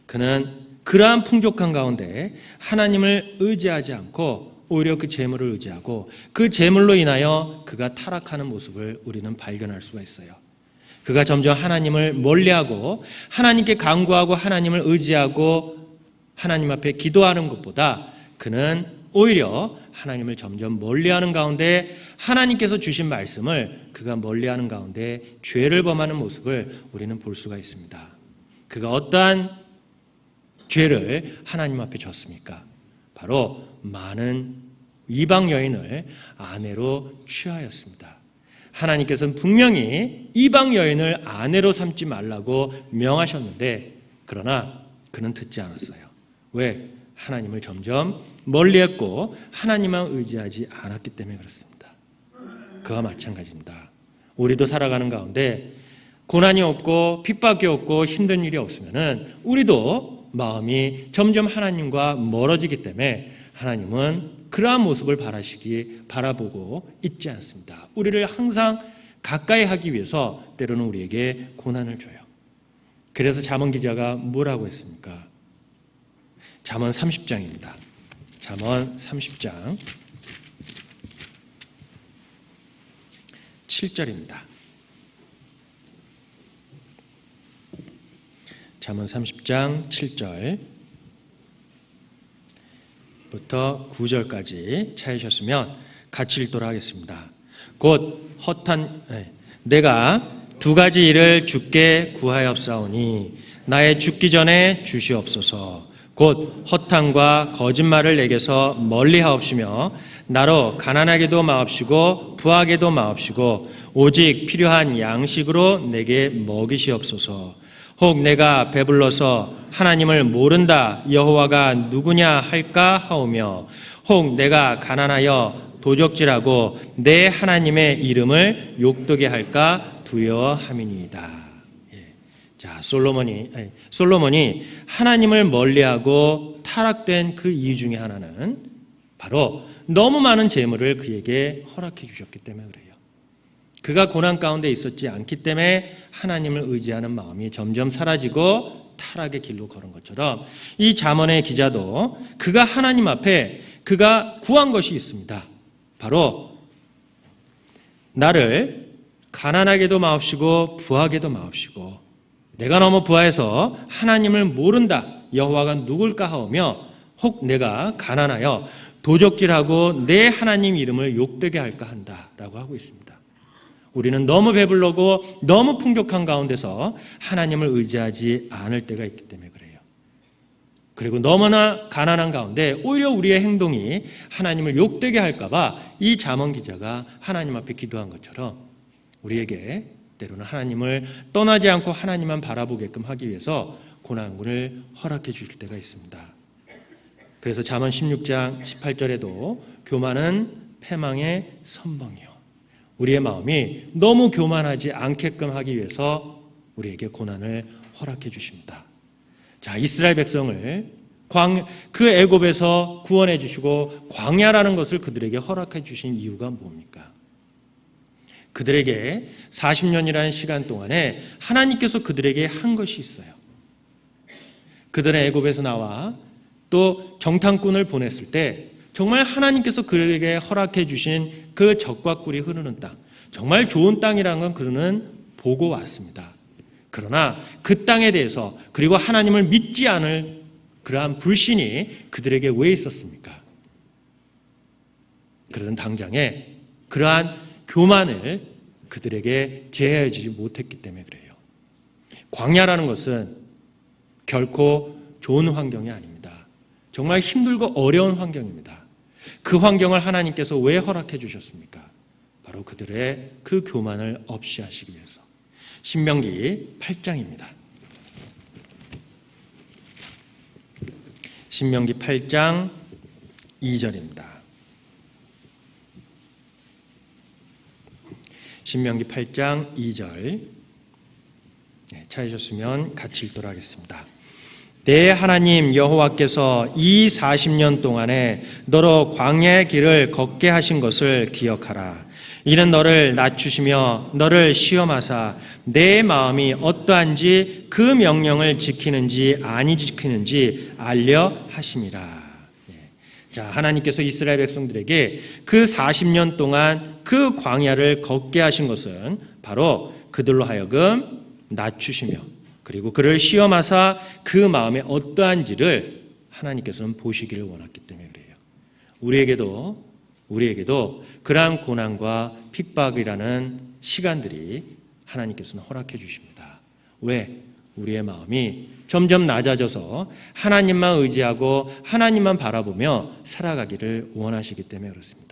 Speaker 1: 그는 그러한 풍족한 가운데 하나님을 의지하지 않고 오히려 그 재물을 의지하고 그 재물로 인하여 그가 타락하는 모습을 우리는 발견할 수가 있어요. 그가 점점 하나님을 멀리하고 하나님께 간구하고 하나님을 의지하고 하나님 앞에 기도하는 것보다 그는 오히려 하나님을 점점 멀리하는 가운데 하나님께서 주신 말씀을 그가 멀리하는 가운데 죄를 범하는 모습을 우리는 볼 수가 있습니다. 그가 어떠한 죄를 하나님 앞에 졌습니까? 바로 많은 이방 여인을 아내로 취하였습니다. 하나님께서는 분명히 이방 여인을 아내로 삼지 말라고 명하셨는데 그러나 그는 듣지 않았어요. 왜? 하나님을 점점 멀리했고 하나님만 의지하지 않았기 때문에 그렇습니다. 그와 마찬가지입니다. 우리도 살아가는 가운데 고난이 없고 핍박이 없고 힘든 일이 없으면은 우리도 마음이 점점 하나님과 멀어지기 때문에 하나님은 그러한 모습을 바라보고 있지 않습니다. 우리를 항상 가까이 하기 위해서 때로는 우리에게 고난을 줘요. 그래서 잠언 기자가 뭐라고 했습니까? 잠언 30장입니다. 잠언 30장 7절입니다. 잠언 30장 7절부터 9절까지 찾으셨으면 같이 읽도록 하겠습니다. 곧 내가 두 가지 일을 주께 구하였사오니 나의 죽기 전에 주시옵소서. 곧 허탄과 거짓말을 내게서 멀리하옵시며 나로 가난하게도 마옵시고 부하게도 마옵시고 오직 필요한 양식으로 내게 먹이시옵소서. 혹 내가 배불러서 하나님을 모른다 여호와가 누구냐 할까 하오며 혹 내가 가난하여 도적질하고 내 하나님의 이름을 욕되게 할까 두려워함이니이다. 자, 솔로몬이 하나님을 멀리하고 타락된 그 이유 중에 하나는 바로 너무 많은 재물을 그에게 허락해 주셨기 때문에 그래요. 그가 고난 가운데 있었지 않기 때문에 하나님을 의지하는 마음이 점점 사라지고 타락의 길로 걸은 것처럼 이 잠언의 기자도 그가 하나님 앞에 그가 구한 것이 있습니다. 바로 나를 가난하게도 마옵시고 부하게도 마옵시고 내가 너무 부하해서 하나님을 모른다 여호와가 누굴까 하오며 혹 내가 가난하여 도적질하고 내 하나님 이름을 욕되게 할까 한다라고 하고 있습니다. 우리는 너무 배불러고 너무 풍족한 가운데서 하나님을 의지하지 않을 때가 있기 때문에 그래요. 그리고 너무나 가난한 가운데 오히려 우리의 행동이 하나님을 욕되게 할까 봐 이 잠언 기자가 하나님 앞에 기도한 것처럼 우리에게 때로는 하나님을 떠나지 않고 하나님만 바라보게끔 하기 위해서 고난을 허락해 주실 때가 있습니다. 그래서 잠언 16장 18절에도 교만은 패망의 선봉이요. 우리의 마음이 너무 교만하지 않게끔 하기 위해서 우리에게 고난을 허락해 주십니다. 자, 이스라엘 백성을 그 애굽에서 구원해 주시고 광야라는 것을 그들에게 허락해 주신 이유가 뭡니까? 그들에게 40년이라는 시간 동안에 하나님께서 그들에게 한 것이 있어요. 그들은 애굽에서 나와 또 정탐꾼을 보냈을 때 정말 하나님께서 그들에게 허락해 주신 그 적과 꿀이 흐르는 땅, 정말 좋은 땅이라는 건 그들은 보고 왔습니다. 그러나 그 땅에 대해서 그리고 하나님을 믿지 않을 그러한 불신이 그들에게 왜 있었습니까? 그들은 당장에 그러한 교만을 그들에게 제어하지 못했기 때문에 그래요. 광야라는 것은 결코 좋은 환경이 아닙니다. 정말 힘들고 어려운 환경입니다. 그 환경을 하나님께서 왜 허락해 주셨습니까? 바로 그들의 그 교만을 없이 하시기 위해서. 신명기 8장입니다. 신명기 8장 2절입니다. 신명기 8장 2절 찾으셨으면 같이 읽도록 하겠습니다. 내 하나님 여호와께서 이 40년 동안에 너로 광야의 길을 걷게 하신 것을 기억하라. 이는 너를 낮추시며 너를 시험하사 내 마음이 어떠한지 그 명령을 지키는지 아니 지키는지 알려 하심이라. 자, 하나님께서 이스라엘 백성들에게 그 40년 동안 그 광야를 걷게 하신 것은 바로 그들로 하여금 낮추시며 그리고 그를 시험하사 그 마음에 어떠한지를 하나님께서는 보시기를 원했기 때문에 그래요. 우리에게도 그러한 고난과 핍박이라는 시간들이 하나님께서는 허락해 주십니다. 왜? 우리의 마음이 점점 낮아져서 하나님만 의지하고 하나님만 바라보며 살아가기를 원하시기 때문에 그렇습니다.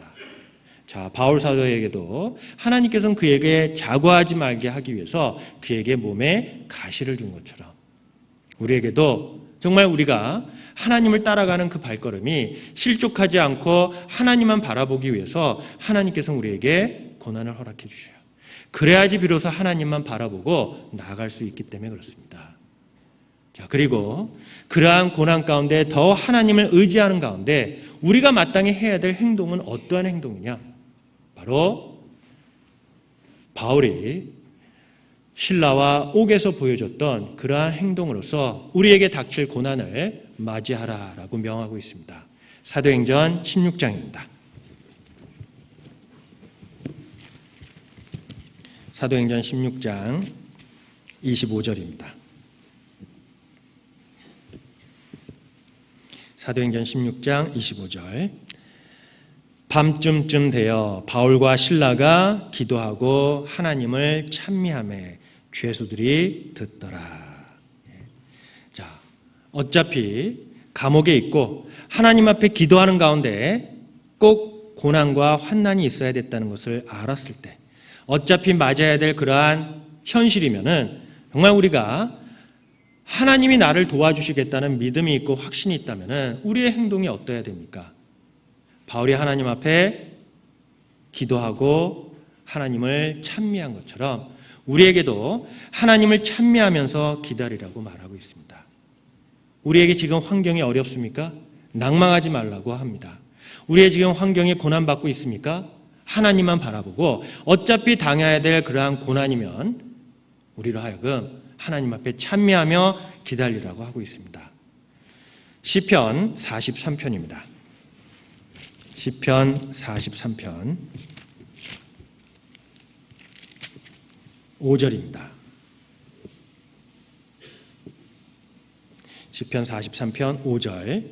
Speaker 1: 자, 바울 사도에게도 하나님께서는 그에게 자고하지 말게 하기 위해서 그에게 몸에 가시를 준 것처럼 우리에게도 정말 우리가 하나님을 따라가는 그 발걸음이 실족하지 않고 하나님만 바라보기 위해서 하나님께서는 우리에게 고난을 허락해 주셔요. 그래야지 비로소 하나님만 바라보고 나아갈 수 있기 때문에 그렇습니다. 자, 그리고 그러한 고난 가운데 더 하나님을 의지하는 가운데 우리가 마땅히 해야 될 행동은 어떠한 행동이냐? 바로 바울이 신라와 옥에서 보여줬던 그러한 행동으로서 우리에게 닥칠 고난을 맞이하라라고 명하고 있습니다. 사도행전 16장입니다. 사도행전 16장 25절입니다. 사도행전 16장 25절. 밤쯤 되어 바울과 실라가 기도하고 하나님을 찬미하매 죄수들이 듣더라. 자, 어차피 감옥에 있고 하나님 앞에 기도하는 가운데 꼭 고난과 환난이 있어야 됐다는 것을 알았을 때 어차피 맞아야 될 그러한 현실이면은 정말 우리가 하나님이 나를 도와주시겠다는 믿음이 있고 확신이 있다면 우리의 행동이 어떠해야 됩니까? 바울이 하나님 앞에 기도하고 하나님을 찬미한 것처럼 우리에게도 하나님을 찬미하면서 기다리라고 말하고 있습니다. 우리에게 지금 환경이 어렵습니까? 낭망하지 말라고 합니다. 우리의 지금 환경이 고난받고 있습니까? 하나님만 바라보고 어차피 당해야 될 그러한 고난이면 우리로 하여금 하나님 앞에 찬미하며 기다리라고 하고 있습니다. 시편 43편입니다. 시편 43편 5절입니다. 시편 43편 5절.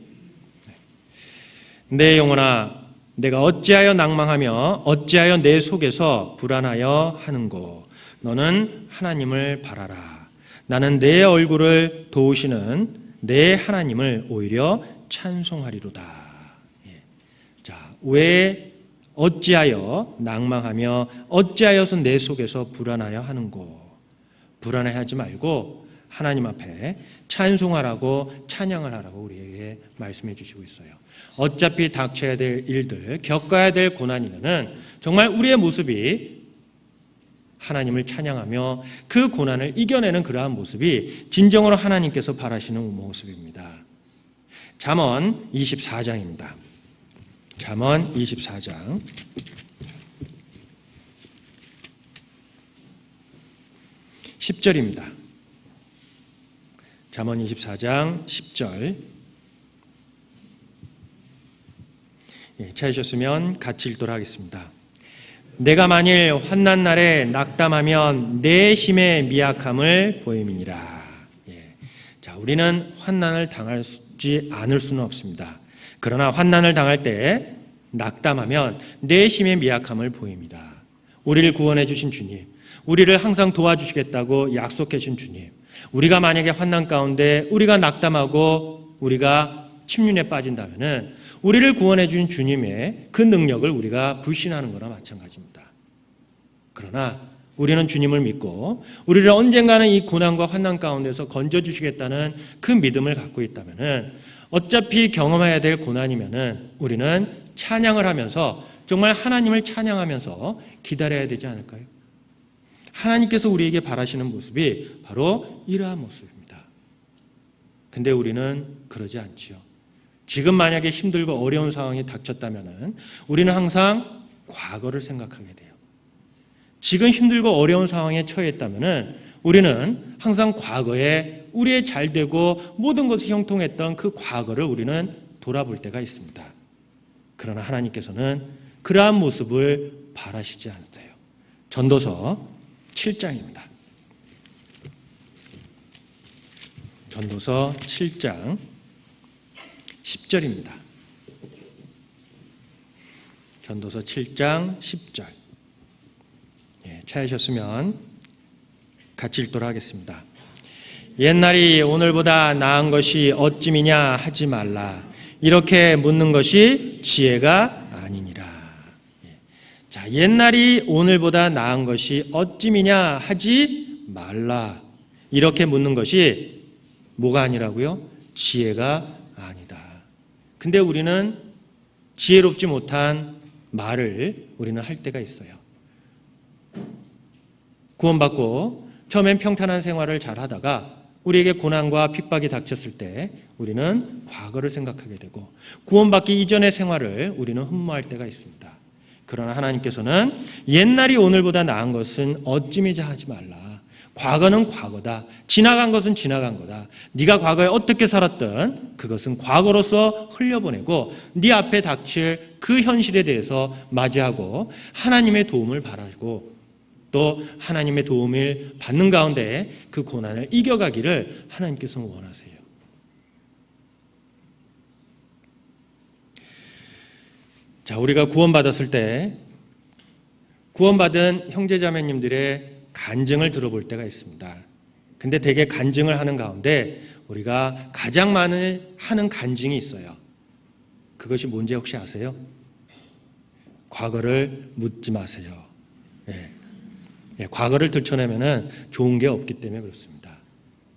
Speaker 1: 내 영혼아 내가 어찌하여 낭망하며 어찌하여 내 속에서 불안하여 하는고 너는 하나님을 바라라. 나는 내 얼굴을 도우시는 내 하나님을 오히려 찬송하리로다. 자, 왜 어찌하여 낭망하며 어찌하여서 내 속에서 불안하여 하는고? 불안해하지 말고 하나님 앞에 찬송하라고 찬양을 하라고 우리에게 말씀해 주시고 있어요. 어차피 닥쳐야 될 일들, 겪어야 될 고난이면은 정말 우리의 모습이 하나님을 찬양하며 그 고난을 이겨내는 그러한 모습이 진정으로 하나님께서 바라시는 모습입니다. 잠언 24장입니다. 잠언 24장 10절입니다. 잠언 24장 10절. 찾으셨으면 같이 읽도록 하겠습니다. 내가 만일 환난 날에 낙담하면 내 힘의 미약함을 보임이니라. 자, 우리는 환난을 당하지 않을 수는 없습니다. 그러나 환난을 당할 때 낙담하면 내 힘의 미약함을 보입니다. 우리를 구원해 주신 주님, 우리를 항상 도와주시겠다고 약속해 주신 주님, 우리가 만약에 환난 가운데 우리가 낙담하고 우리가 침륜에 빠진다면 우리를 구원해 주신 주님의 그 능력을 우리가 불신하는 거나 마찬가지입니다. 그러나 우리는 주님을 믿고 우리를 언젠가는 이 고난과 환난 가운데서 건져주시겠다는 그 믿음을 갖고 있다면 어차피 경험해야 될 고난이면 우리는 찬양을 하면서 정말 하나님을 찬양하면서 기다려야 되지 않을까요? 하나님께서 우리에게 바라시는 모습이 바로 이러한 모습입니다. 근데 우리는 그러지 않지요. 지금 만약에 힘들고 어려운 상황이 닥쳤다면 우리는 항상 과거를 생각하게 돼요. 지금 힘들고 어려운 상황에 처했다면 우리는 항상 과거에 우리의 잘되고 모든 것이 형통했던 그 과거를 우리는 돌아볼 때가 있습니다. 그러나 하나님께서는 그러한 모습을 바라시지 않으세요. 전도서 7장입니다. 전도서 7장 10절입니다. 전도서 7장 10절. 찾으셨으면 같이 읽도록 하겠습니다. 옛날이 오늘보다 나은 것이 어찌미냐 하지 말라. 이렇게 묻는 것이 지혜가 아니니라. 자, 옛날이 오늘보다 나은 것이 어찌미냐 하지 말라. 이렇게 묻는 것이 뭐가 아니라고요? 지혜가 아니다. 근데 우리는 지혜롭지 못한 말을 우리는 할 때가 있어요. 구원받고 처음엔 평탄한 생활을 잘 하다가 우리에게 고난과 핍박이 닥쳤을 때 우리는 과거를 생각하게 되고 구원받기 이전의 생활을 우리는 흠모할 때가 있습니다. 그러나 하나님께서는 옛날이 오늘보다 나은 것은 어찌미자 하지 말라. 과거는 과거다. 지나간 것은 지나간 거다. 네가 과거에 어떻게 살았든 그것은 과거로서 흘려보내고 네 앞에 닥칠 그 현실에 대해서 맞이하고 하나님의 도움을 바라고 또 하나님의 도움을 받는 가운데 그 고난을 이겨가기를 하나님께서는 원하세요. 자, 우리가 구원받았을 때 구원받은 형제자매님들의 간증을 들어볼 때가 있습니다. 근데 대개 간증을 하는 가운데 우리가 가장 많이 하는 간증이 있어요. 그것이 뭔지 혹시 아세요? 과거를 묻지 마세요. 과거를 들춰내면 좋은 게 없기 때문에 그렇습니다.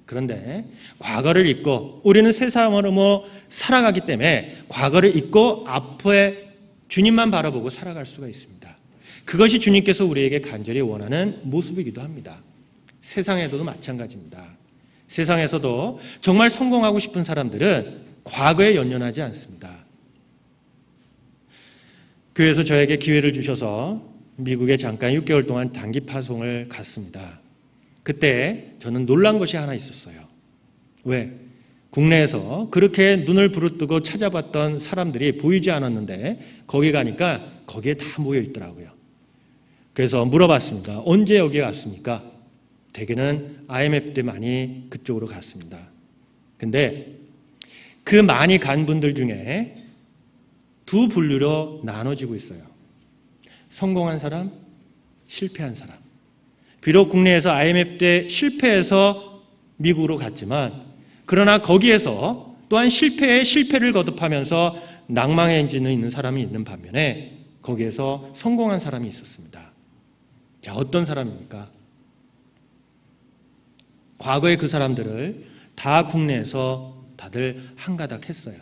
Speaker 1: 그런데 과거를 잊고 우리는 새 사람으로 살아가기 때문에 과거를 잊고 앞에 주님만 바라보고 살아갈 수가 있습니다. 그것이 주님께서 우리에게 간절히 원하는 모습이기도 합니다. 세상에도 마찬가지입니다. 세상에서도 정말 성공하고 싶은 사람들은 과거에 연연하지 않습니다. 교회에서 저에게 기회를 주셔서 미국에 잠깐 6개월 동안 단기 파송을 갔습니다. 그때 저는 놀란 것이 하나 있었어요. 왜? 국내에서 그렇게 눈을 부릅뜨고 찾아봤던 사람들이 보이지 않았는데 거기 가니까 거기에 다 모여 있더라고요. 그래서 물어봤습니다. 언제 여기에 왔습니까? 대개는 IMF 때 많이 그쪽으로 갔습니다. 근데 그 많이 간 분들 중에 두 분류로 나눠지고 있어요. 성공한 사람, 실패한 사람. 비록 국내에서 IMF 때 실패해서 미국으로 갔지만 그러나 거기에서 또한 실패를 거듭하면서 낭망에 있는 사람이 있는 반면에 거기에서 성공한 사람이 있었습니다. 자, 어떤 사람입니까? 과거에 그 사람들을 다 국내에서 다들 한가닥 했어요.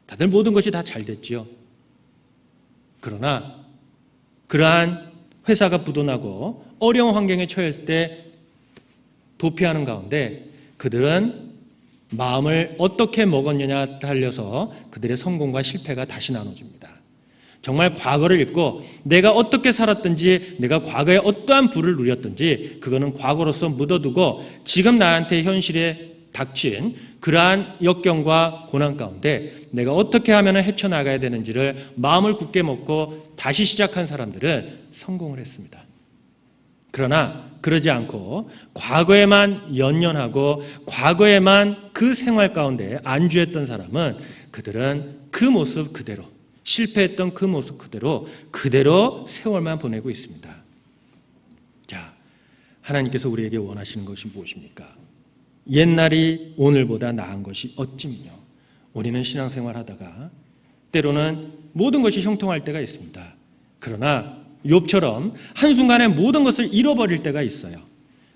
Speaker 1: 다들 모든 것이 다 잘 됐지요. 그러나 그러한 회사가 부도나고 어려운 환경에 처했을 때 도피하는 가운데 그들은 마음을 어떻게 먹었느냐 달려서 그들의 성공과 실패가 다시 나눠집니다. 정말 과거를 잊고 내가 어떻게 살았든지 내가 과거에 어떠한 부를 누렸든지 그거는 과거로서 묻어두고 지금 나한테 현실에 닥친 그러한 역경과 고난 가운데 내가 어떻게 하면 헤쳐나가야 되는지를 마음을 굳게 먹고 다시 시작한 사람들은 성공을 했습니다. 그러나 그러지 않고 과거에만 연연하고 과거에만 그 생활 가운데 안주했던 사람은 그들은 그 모습 그대로 실패했던 그 모습 그대로 세월만 보내고 있습니다. 자, 하나님께서 우리에게 원하시는 것이 무엇입니까? 옛날이 오늘보다 나은 것이 어찌미뇨. 우리는 신앙생활 하다가 때로는 모든 것이 형통할 때가 있습니다. 그러나 욥처럼 한순간에 모든 것을 잃어버릴 때가 있어요.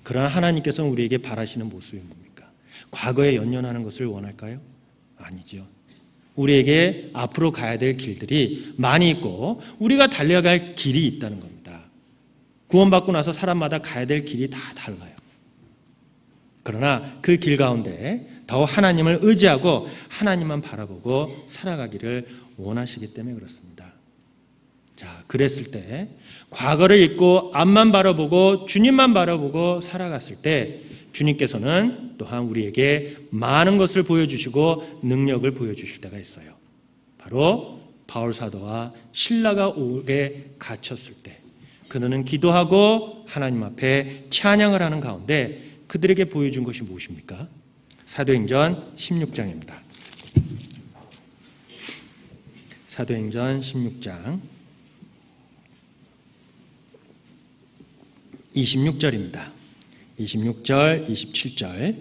Speaker 1: 그러나 하나님께서는 우리에게 바라시는 모습이 뭡니까? 과거에 연연하는 것을 원할까요? 아니죠. 우리에게 앞으로 가야 될 길들이 많이 있고 우리가 달려갈 길이 있다는 겁니다. 구원받고 나서 사람마다 가야 될 길이 다 달라요. 그러나 그 길 가운데 더 하나님을 의지하고 하나님만 바라보고 살아가기를 원하시기 때문에 그렇습니다. 자, 그랬을 때 과거를 잊고 앞만 바라보고 주님만 바라보고 살아갔을 때 주님께서는 또한 우리에게 많은 것을 보여주시고 능력을 보여주실 때가 있어요. 바로 바울 사도와 실라가 옥에 갇혔을 때 그들은 기도하고 하나님 앞에 찬양을 하는 가운데 그들에게 보여준 것이 무엇입니까? 사도행전 16장입니다. 사도행전 16장 26절입니다. 26절, 27절.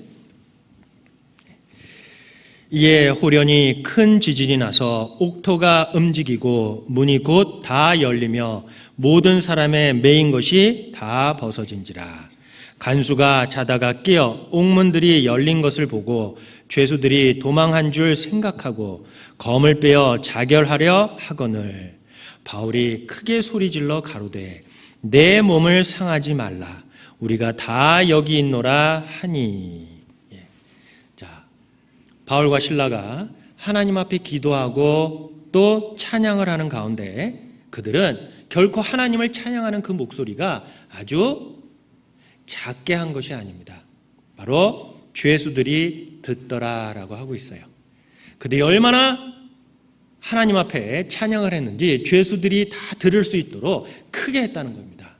Speaker 1: 이에 호련히 큰 지진이 나서 옥토가 움직이고 문이 곧 다 열리며 모든 사람의 매인 것이 다 벗어진지라. 간수가 자다가 깨어 옥문들이 열린 것을 보고 죄수들이 도망한 줄 생각하고 검을 빼어 자결하려 하거늘 바울이 크게 소리질러 가로되 내 몸을 상하지 말라 우리가 다 여기 있노라 하니. 자, 바울과 실라가 하나님 앞에 기도하고 또 찬양을 하는 가운데 그들은 결코 하나님을 찬양하는 그 목소리가 아주 작게 한 것이 아닙니다. 바로 죄수들이 듣더라라고 하고 있어요. 그들이 얼마나 하나님 앞에 찬양을 했는지 죄수들이 다 들을 수 있도록 크게 했다는 겁니다.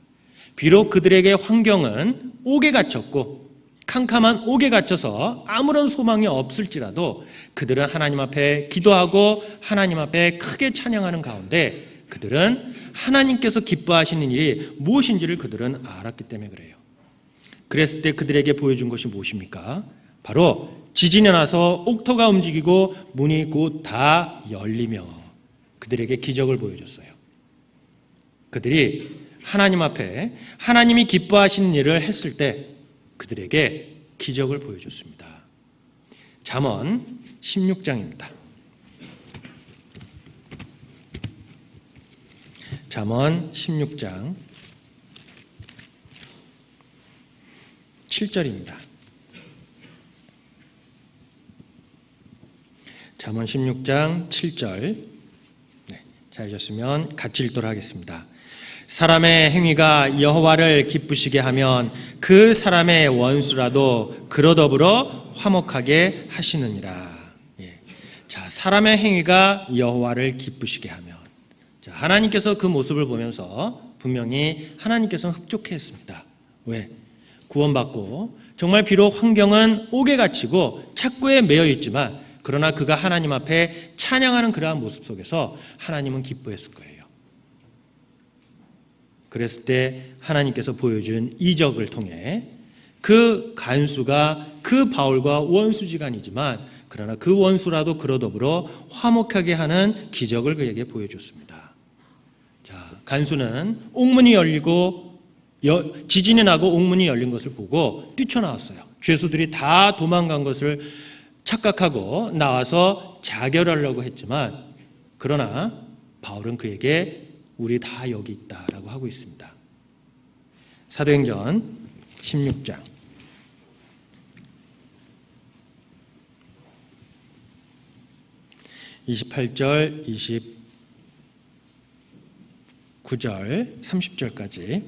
Speaker 1: 비록 그들에게 환경은 옥에 갇혔고 캄캄한 옥에 갇혀서 아무런 소망이 없을지라도 그들은 하나님 앞에 기도하고 하나님 앞에 크게 찬양하는 가운데 그들은 하나님께서 기뻐하시는 일이 무엇인지를 그들은 알았기 때문에 그래요. 그랬을 때 그들에게 보여준 것이 무엇입니까? 바로 지진이 나서 옥토가 움직이고 문이 곧 다 열리며 그들에게 기적을 보여줬어요. 그들이 하나님 앞에 하나님이 기뻐하시는 일을 했을 때 그들에게 기적을 보여줬습니다. 잠언 16장입니다. 잠언 16장 7절입니다. 잠언 16장 7절. 잘 읽었으면 같이 읽도록 하겠습니다. 사람의 행위가 여호와를 기쁘시게 하면 그 사람의 원수라도 그로 더불어 화목하게 하시느니라. 자, 사람의 행위가 여호와를 기쁘시게 하면, 자, 하나님께서 그 모습을 보면서 분명히 하나님께서는 흡족해했습니다. 왜? 구원받고 정말 비록 환경은 옥에 갇히고 착고에 매여 있지만, 그러나 그가 하나님 앞에 찬양하는 그러한 모습 속에서 하나님은 기뻐했을 거예요. 그랬을 때 하나님께서 보여준 이적을 통해 그 간수가 그 바울과 원수지간이지만, 그러나 그 원수라도 그로 더불어 화목하게 하는 기적을 그에게 보여줬습니다. 자, 간수는 옥문이 열리고 지진이 나고 옥문이 열린 것을 보고 뛰쳐나왔어요. 죄수들이 다 도망간 것을 착각하고 나와서 자결하려고 했지만, 그러나 바울은 그에게 우리 다 여기 있다라고 하고 있습니다. 사도행전 16장 28절, 29절, 30절까지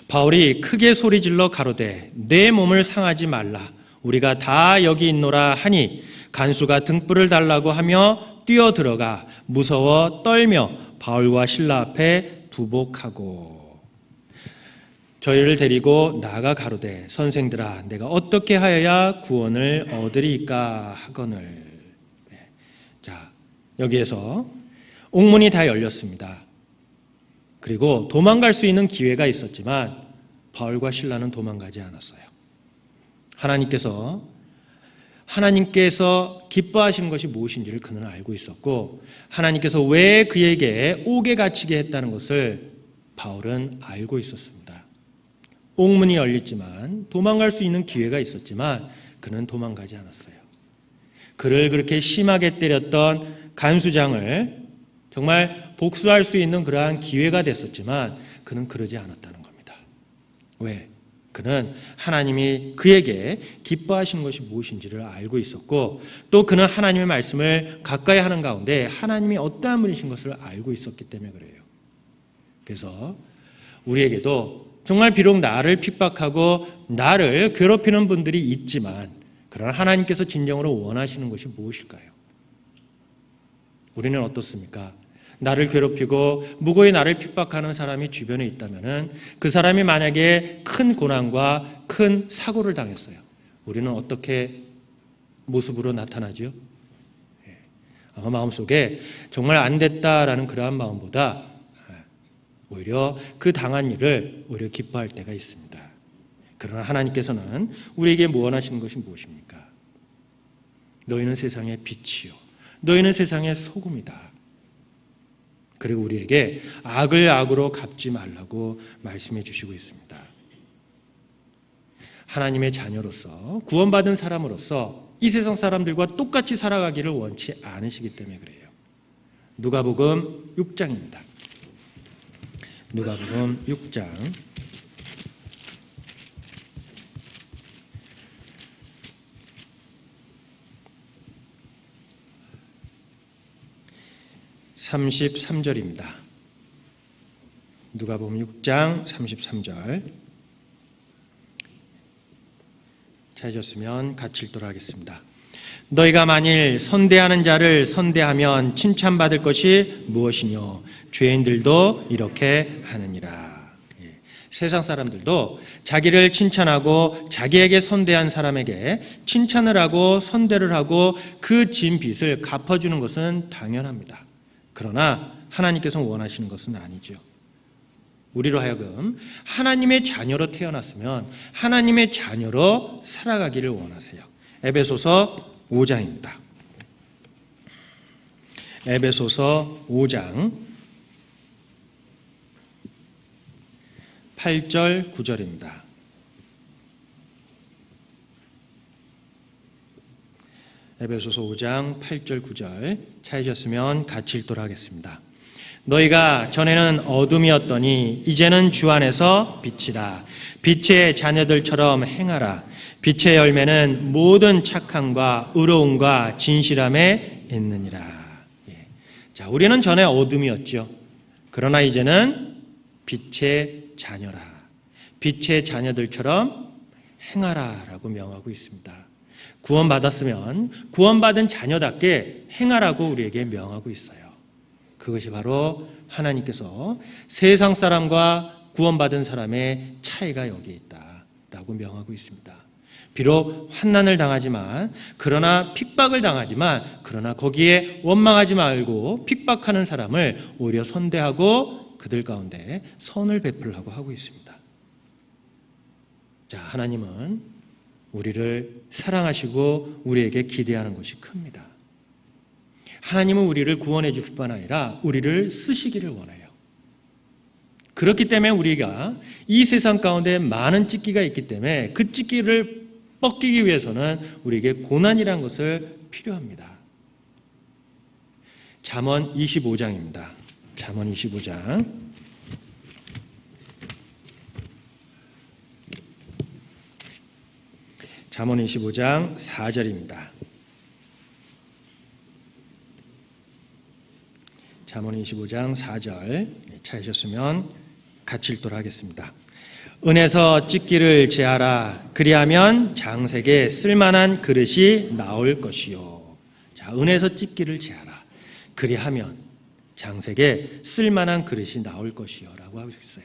Speaker 1: 바울이 크게 소리질러 가로되 내 몸을 상하지 말라. 우리가 다 여기 있노라 하니 간수가 등불을 달라고 하며 뛰어들어가 무서워 떨며 바울과 실라 앞에 부복하고 저희를 데리고 나가 가로되 선생들아 내가 어떻게 하여야 구원을 얻으리까 하거늘. 자, 여기에서 옥문이 다 열렸습니다. 그리고 도망갈 수 있는 기회가 있었지만 바울과 실라는 도망가지 않았어요. 하나님께서 기뻐하시는 것이 무엇인지를 그는 알고 있었고, 하나님께서 왜 그에게 옥에 갇히게 했다는 것을 바울은 알고 있었습니다. 옥문이 열렸지만 도망갈 수 있는 기회가 있었지만 그는 도망가지 않았어요. 그를 그렇게 심하게 때렸던 간수장을 정말 복수할 수 있는 그러한 기회가 됐었지만 그는 그러지 않았다는 겁니다. 왜? 그는 하나님이 그에게 기뻐하신 것이 무엇인지를 알고 있었고, 또 그는 하나님의 말씀을 가까이 하는 가운데 하나님이 어떠한 분이신 것을 알고 있었기 때문에 그래요. 그래서 우리에게도 정말 비록 나를 핍박하고 나를 괴롭히는 분들이 있지만, 그러나 하나님께서 진정으로 원하시는 것이 무엇일까요? 우리는 어떻습니까? 나를 괴롭히고 무고히 나를 핍박하는 사람이 주변에 있다면 그 사람이 만약에 큰 고난과 큰 사고를 당했어요. 우리는 어떻게 모습으로 나타나죠? 아마 마음속에 정말 안 됐다라는 그러한 마음보다 오히려 그 당한 일을 오히려 기뻐할 때가 있습니다. 그러나 하나님께서는 우리에게 원하시는 것이 무엇입니까? 너희는 세상의 빛이요 너희는 세상의 소금이다. 그리고 우리에게 악을 악으로 갚지 말라고 말씀해 주시고 있습니다. 하나님의 자녀로서 구원받은 사람으로서 이 세상 사람들과 똑같이 살아가기를 원치 않으시기 때문에 그래요. 누가복음 6장입니다. 누가복음 6장 33절입니다. 누가복음 6장 33절. 찾으셨으면 같이 읽도록 하겠습니다. 너희가 만일 선대하는 자를 선대하면 칭찬받을 것이 무엇이뇨? 죄인들도 이렇게 하느니라. 세상 사람들도 자기를 칭찬하고 자기에게 선대한 사람에게 칭찬을 하고 선대를 하고 그 진 빚을 갚아주는 것은 당연합니다. 그러나 하나님께서 원하시는 것은 아니죠. 우리로 하여금 하나님의 자녀로 태어났으면 하나님의 자녀로 살아가기를 원하세요. 에베소서 5장입니다. 에베소서 5장 8절 9절입니다. 에베소서 5장 8절 9절 찾으셨으면 같이 읽도록 하겠습니다. 너희가 전에는 어둠이었더니 이제는 주 안에서 빛이라. 빛의 자녀들처럼 행하라. 빛의 열매는 모든 착함과 의로움과 진실함에 있느니라. 자, 우리는 전에 어둠이었죠. 그러나 이제는 빛의 자녀라. 빛의 자녀들처럼 행하라라고 명하고 있습니다. 구원받았으면 구원받은 자녀답게 행하라고 우리에게 명하고 있어요. 그것이 바로 하나님께서 세상 사람과 구원받은 사람의 차이가 여기에 있다라고 명하고 있습니다. 비록 환난을 당하지만, 그러나 핍박을 당하지만, 그러나 거기에 원망하지 말고 핍박하는 사람을 오히려 선대하고 그들 가운데 선을 베풀라고 하고 있습니다. 자, 하나님은 우리를 사랑하시고 우리에게 기대하는 것이 큽니다. 하나님은 우리를 구원해 줄 뿐 아니라 우리를 쓰시기를 원해요. 그렇기 때문에 우리가 이 세상 가운데 많은 찢기가 있기 때문에 그 찢기를 뻗기기 위해서는 우리에게 고난이라는 것을 필요합니다. 잠언 25장입니다. 잠언 25장. 잠언 25장 4절입니다. 잠언 25장 4절 찾으셨으면 같이 읽도록 하겠습니다. 은에서 찢기를 제하라. 그리하면 장색에 쓸만한 그릇이 나올 것이요. 자, 은에서 찢기를 제하라. 그리하면 장색에 쓸만한 그릇이 나올 것이요 라고 하고 있어요.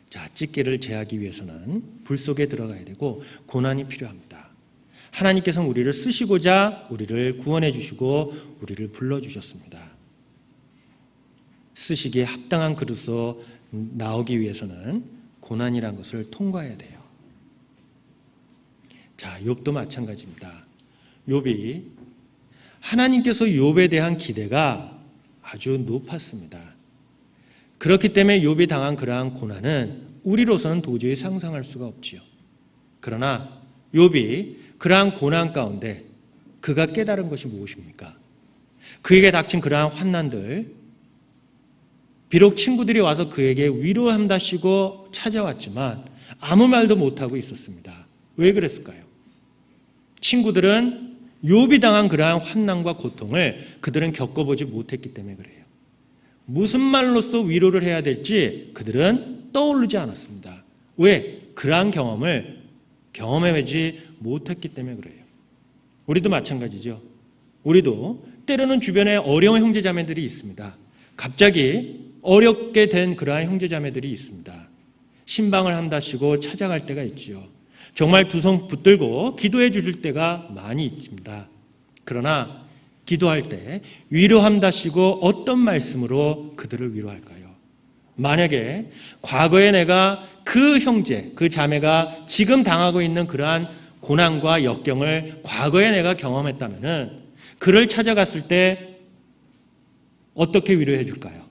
Speaker 1: 자, 찢기를 제하기 위해서는 불 속에 들어가야 되고 고난이 필요합니다. 하나님께서는 우리를 쓰시고자 우리를 구원해 주시고 우리를 불러주셨습니다. 쓰시기에 합당한 그릇으로 나오기 위해서는 고난이라는 것을 통과해야 돼요. 자, 욥도 마찬가지입니다. 욥이 하나님께서 욥에 대한 기대가 아주 높았습니다. 그렇기 때문에 욥이 당한 그러한 고난은 우리로서는 도저히 상상할 수가 없지요. 그러나 욥이 그러한 고난 가운데 그가 깨달은 것이 무엇입니까? 그에게 닥친 그러한 환난들, 비록 친구들이 와서 그에게 위로한다시고 찾아왔지만 아무 말도 못하고 있었습니다. 왜 그랬을까요? 친구들은 욥이 당한 그러한 환난과 고통을 그들은 겪어보지 못했기 때문에 그래요. 무슨 말로써 위로를 해야 될지 그들은 떠오르지 않았습니다. 왜? 그러한 경험을 경험해보지 못했기 때문에 그래요. 우리도 마찬가지죠. 우리도 때로는 주변에 어려운 형제자매들이 있습니다. 갑자기 어렵게 된 그러한 형제자매들이 있습니다. 신방을 한다시고 찾아갈 때가 있지요. 정말 두 손 붙들고 기도해 주실 때가 많이 있습니다. 그러나 기도할 때 위로한다시고 어떤 말씀으로 그들을 위로할까요? 만약에 과거에 내가 그 형제, 그 자매가 지금 당하고 있는 그러한 고난과 역경을 과거에 내가 경험했다면 그를 찾아갔을 때 어떻게 위로해 줄까요?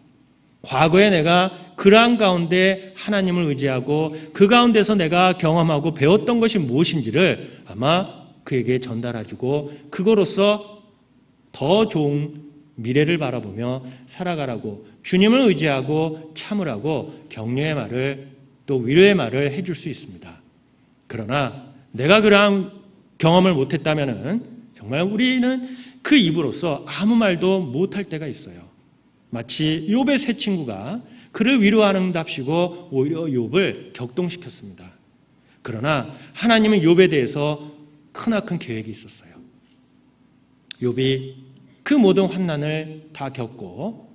Speaker 1: 과거에 내가 그러한 가운데 하나님을 의지하고 그 가운데서 내가 경험하고 배웠던 것이 무엇인지를 아마 그에게 전달해주고 그거로서 더 좋은 미래를 바라보며 살아가라고 주님을 의지하고 참으라고 격려의 말을 또 위로의 말을 해줄 수 있습니다. 그러나 내가 그러한 경험을 못했다면 정말 우리는 그 입으로서 아무 말도 못할 때가 있어요. 마치 욥의 세 친구가 그를 위로하는답시고 오히려 욥을 격동시켰습니다. 그러나 하나님은 욥에 대해서 크나큰 계획이 있었어요. 욥이 그 모든 환난을 다 겪고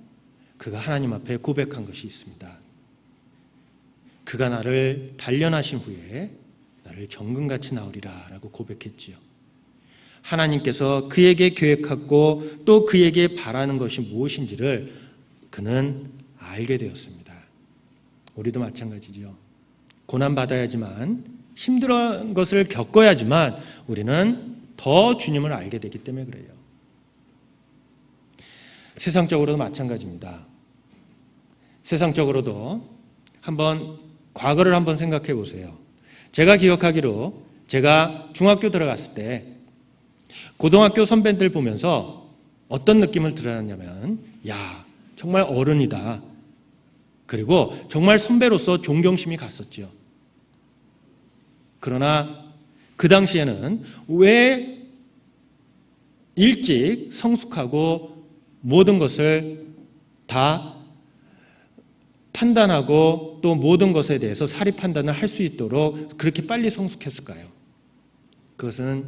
Speaker 1: 그가 하나님 앞에 고백한 것이 있습니다. 그가 나를 단련하신 후에 나를 정금같이 낳으리라 라고 고백했지요. 하나님께서 그에게 계획하고 또 그에게 바라는 것이 무엇인지를 그는 알게 되었습니다. 우리도 마찬가지죠. 고난받아야지만 힘들어한 것을 겪어야지만 우리는 더 주님을 알게 되기 때문에 그래요. 세상적으로도 마찬가지입니다. 세상적으로도 한번 과거를 한번 생각해 보세요. 제가 기억하기로 제가 중학교 들어갔을 때 고등학교 선배들 보면서 어떤 느낌을 들었냐면, 야, 정말 어른이다. 그리고 정말 선배로서 존경심이 갔었죠. 그러나 그 당시에는 왜 일찍 성숙하고 모든 것을 다 판단하고 또 모든 것에 대해서 사리 판단을 할 수 있도록 그렇게 빨리 성숙했을까요? 그것은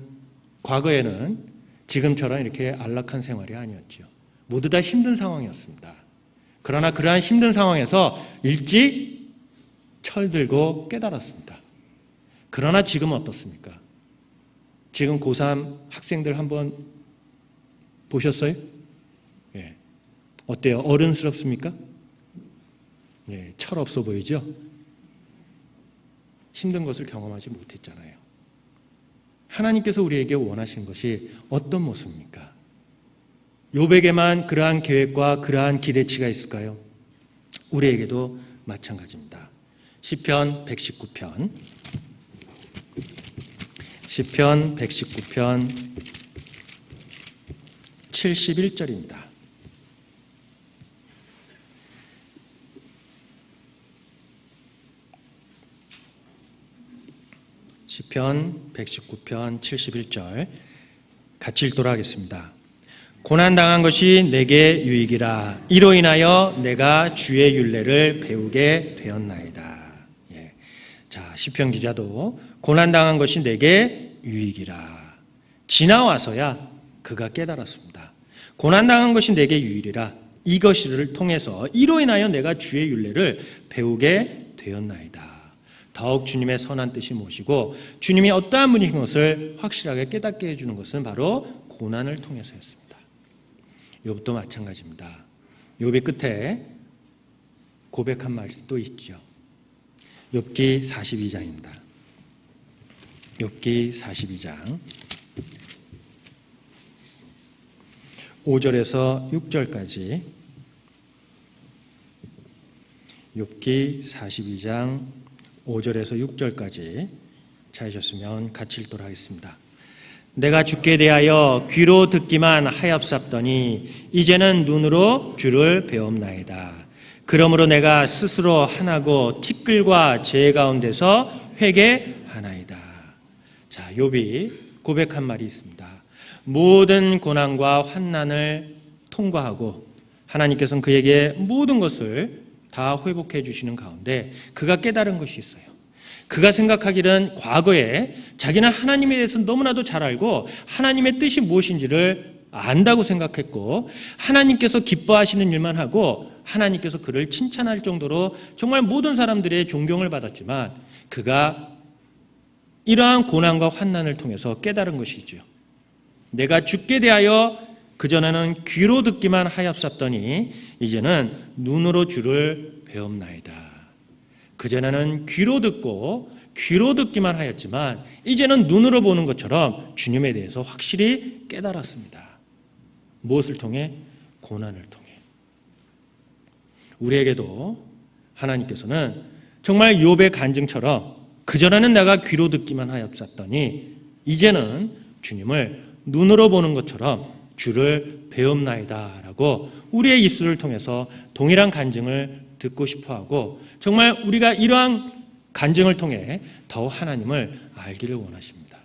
Speaker 1: 과거에는 지금처럼 이렇게 안락한 생활이 아니었죠. 모두 다 힘든 상황이었습니다. 그러나 그러한 힘든 상황에서 일찍 철들고 깨달았습니다. 그러나 지금은 어떻습니까? 지금 고3 학생들 한번 보셨어요? 예. 어때요? 어른스럽습니까? 예, 철없어 보이죠? 힘든 것을 경험하지 못했잖아요. 하나님께서 우리에게 원하시는 것이 어떤 모습입니까? 욥에게만 그러한 계획과 그러한 기대치가 있을까요? 우리에게도 마찬가지입니다. 시편 119편 71절입니다. 시편 119편 71절 같이 읽도록 하겠습니다. 고난당한 것이 내게 유익이라. 이로 인하여 내가 주의 율례를 배우게 되었나이다. 예. 자, 시편 기자도 고난당한 것이 내게 유익이라. 지나와서야 그가 깨달았습니다. 고난당한 것이 내게 유익이라. 이것을 통해서 이로 인하여 내가 주의 율례를 배우게 되었나이다. 더욱 주님의 선한 뜻이 무엇이고 주님이 어떠한 분이신 것을 확실하게 깨닫게 해주는 것은 바로 고난을 통해서였습니다. 욥도 마찬가지입니다. 욥의 끝에 고백한 말도 있죠. 욥기 42장입니다. 욥기 42장 5절에서 6절까지 욥기 42장 5절에서 6절까지 찾으셨으면 같이 읽도록 하겠습니다. 내가 주께 대하여 귀로 듣기만 하엽삽더니 이제는 눈으로 주를 배움나이다. 그러므로 내가 스스로 한하고 티끌과 재 가운데서 회개하나이다. 자, 욥이 고백한 말이 있습니다. 모든 고난과 환난을 통과하고 하나님께서는 그에게 모든 것을 다 회복해 주시는 가운데 그가 깨달은 것이 있어요. 그가 생각하기는 과거에 자기는 하나님에 대해서 너무나도 잘 알고 하나님의 뜻이 무엇인지를 안다고 생각했고 하나님께서 기뻐하시는 일만 하고 하나님께서 그를 칭찬할 정도로 정말 모든 사람들의 존경을 받았지만 그가 이러한 고난과 환난을 통해서 깨달은 것이죠. 내가 주께 대하여 그전에는 귀로 듣기만 하엽삽더니 이제는 눈으로 주를 배움나이다. 그전에는 귀로 듣기만 하였지만 이제는 눈으로 보는 것처럼 주님에 대해서 확실히 깨달았습니다. 무엇을 통해? 고난을 통해. 우리에게도 하나님께서는 정말 욥의 간증처럼 그전에는 내가 귀로 듣기만 하였었더니 이제는 주님을 눈으로 보는 것처럼 주를 배움나이다 라고 우리의 입술을 통해서 동일한 간증을 듣고 싶어하고 정말 우리가 이러한 간증을 통해 더욱 하나님을 알기를 원하십니다.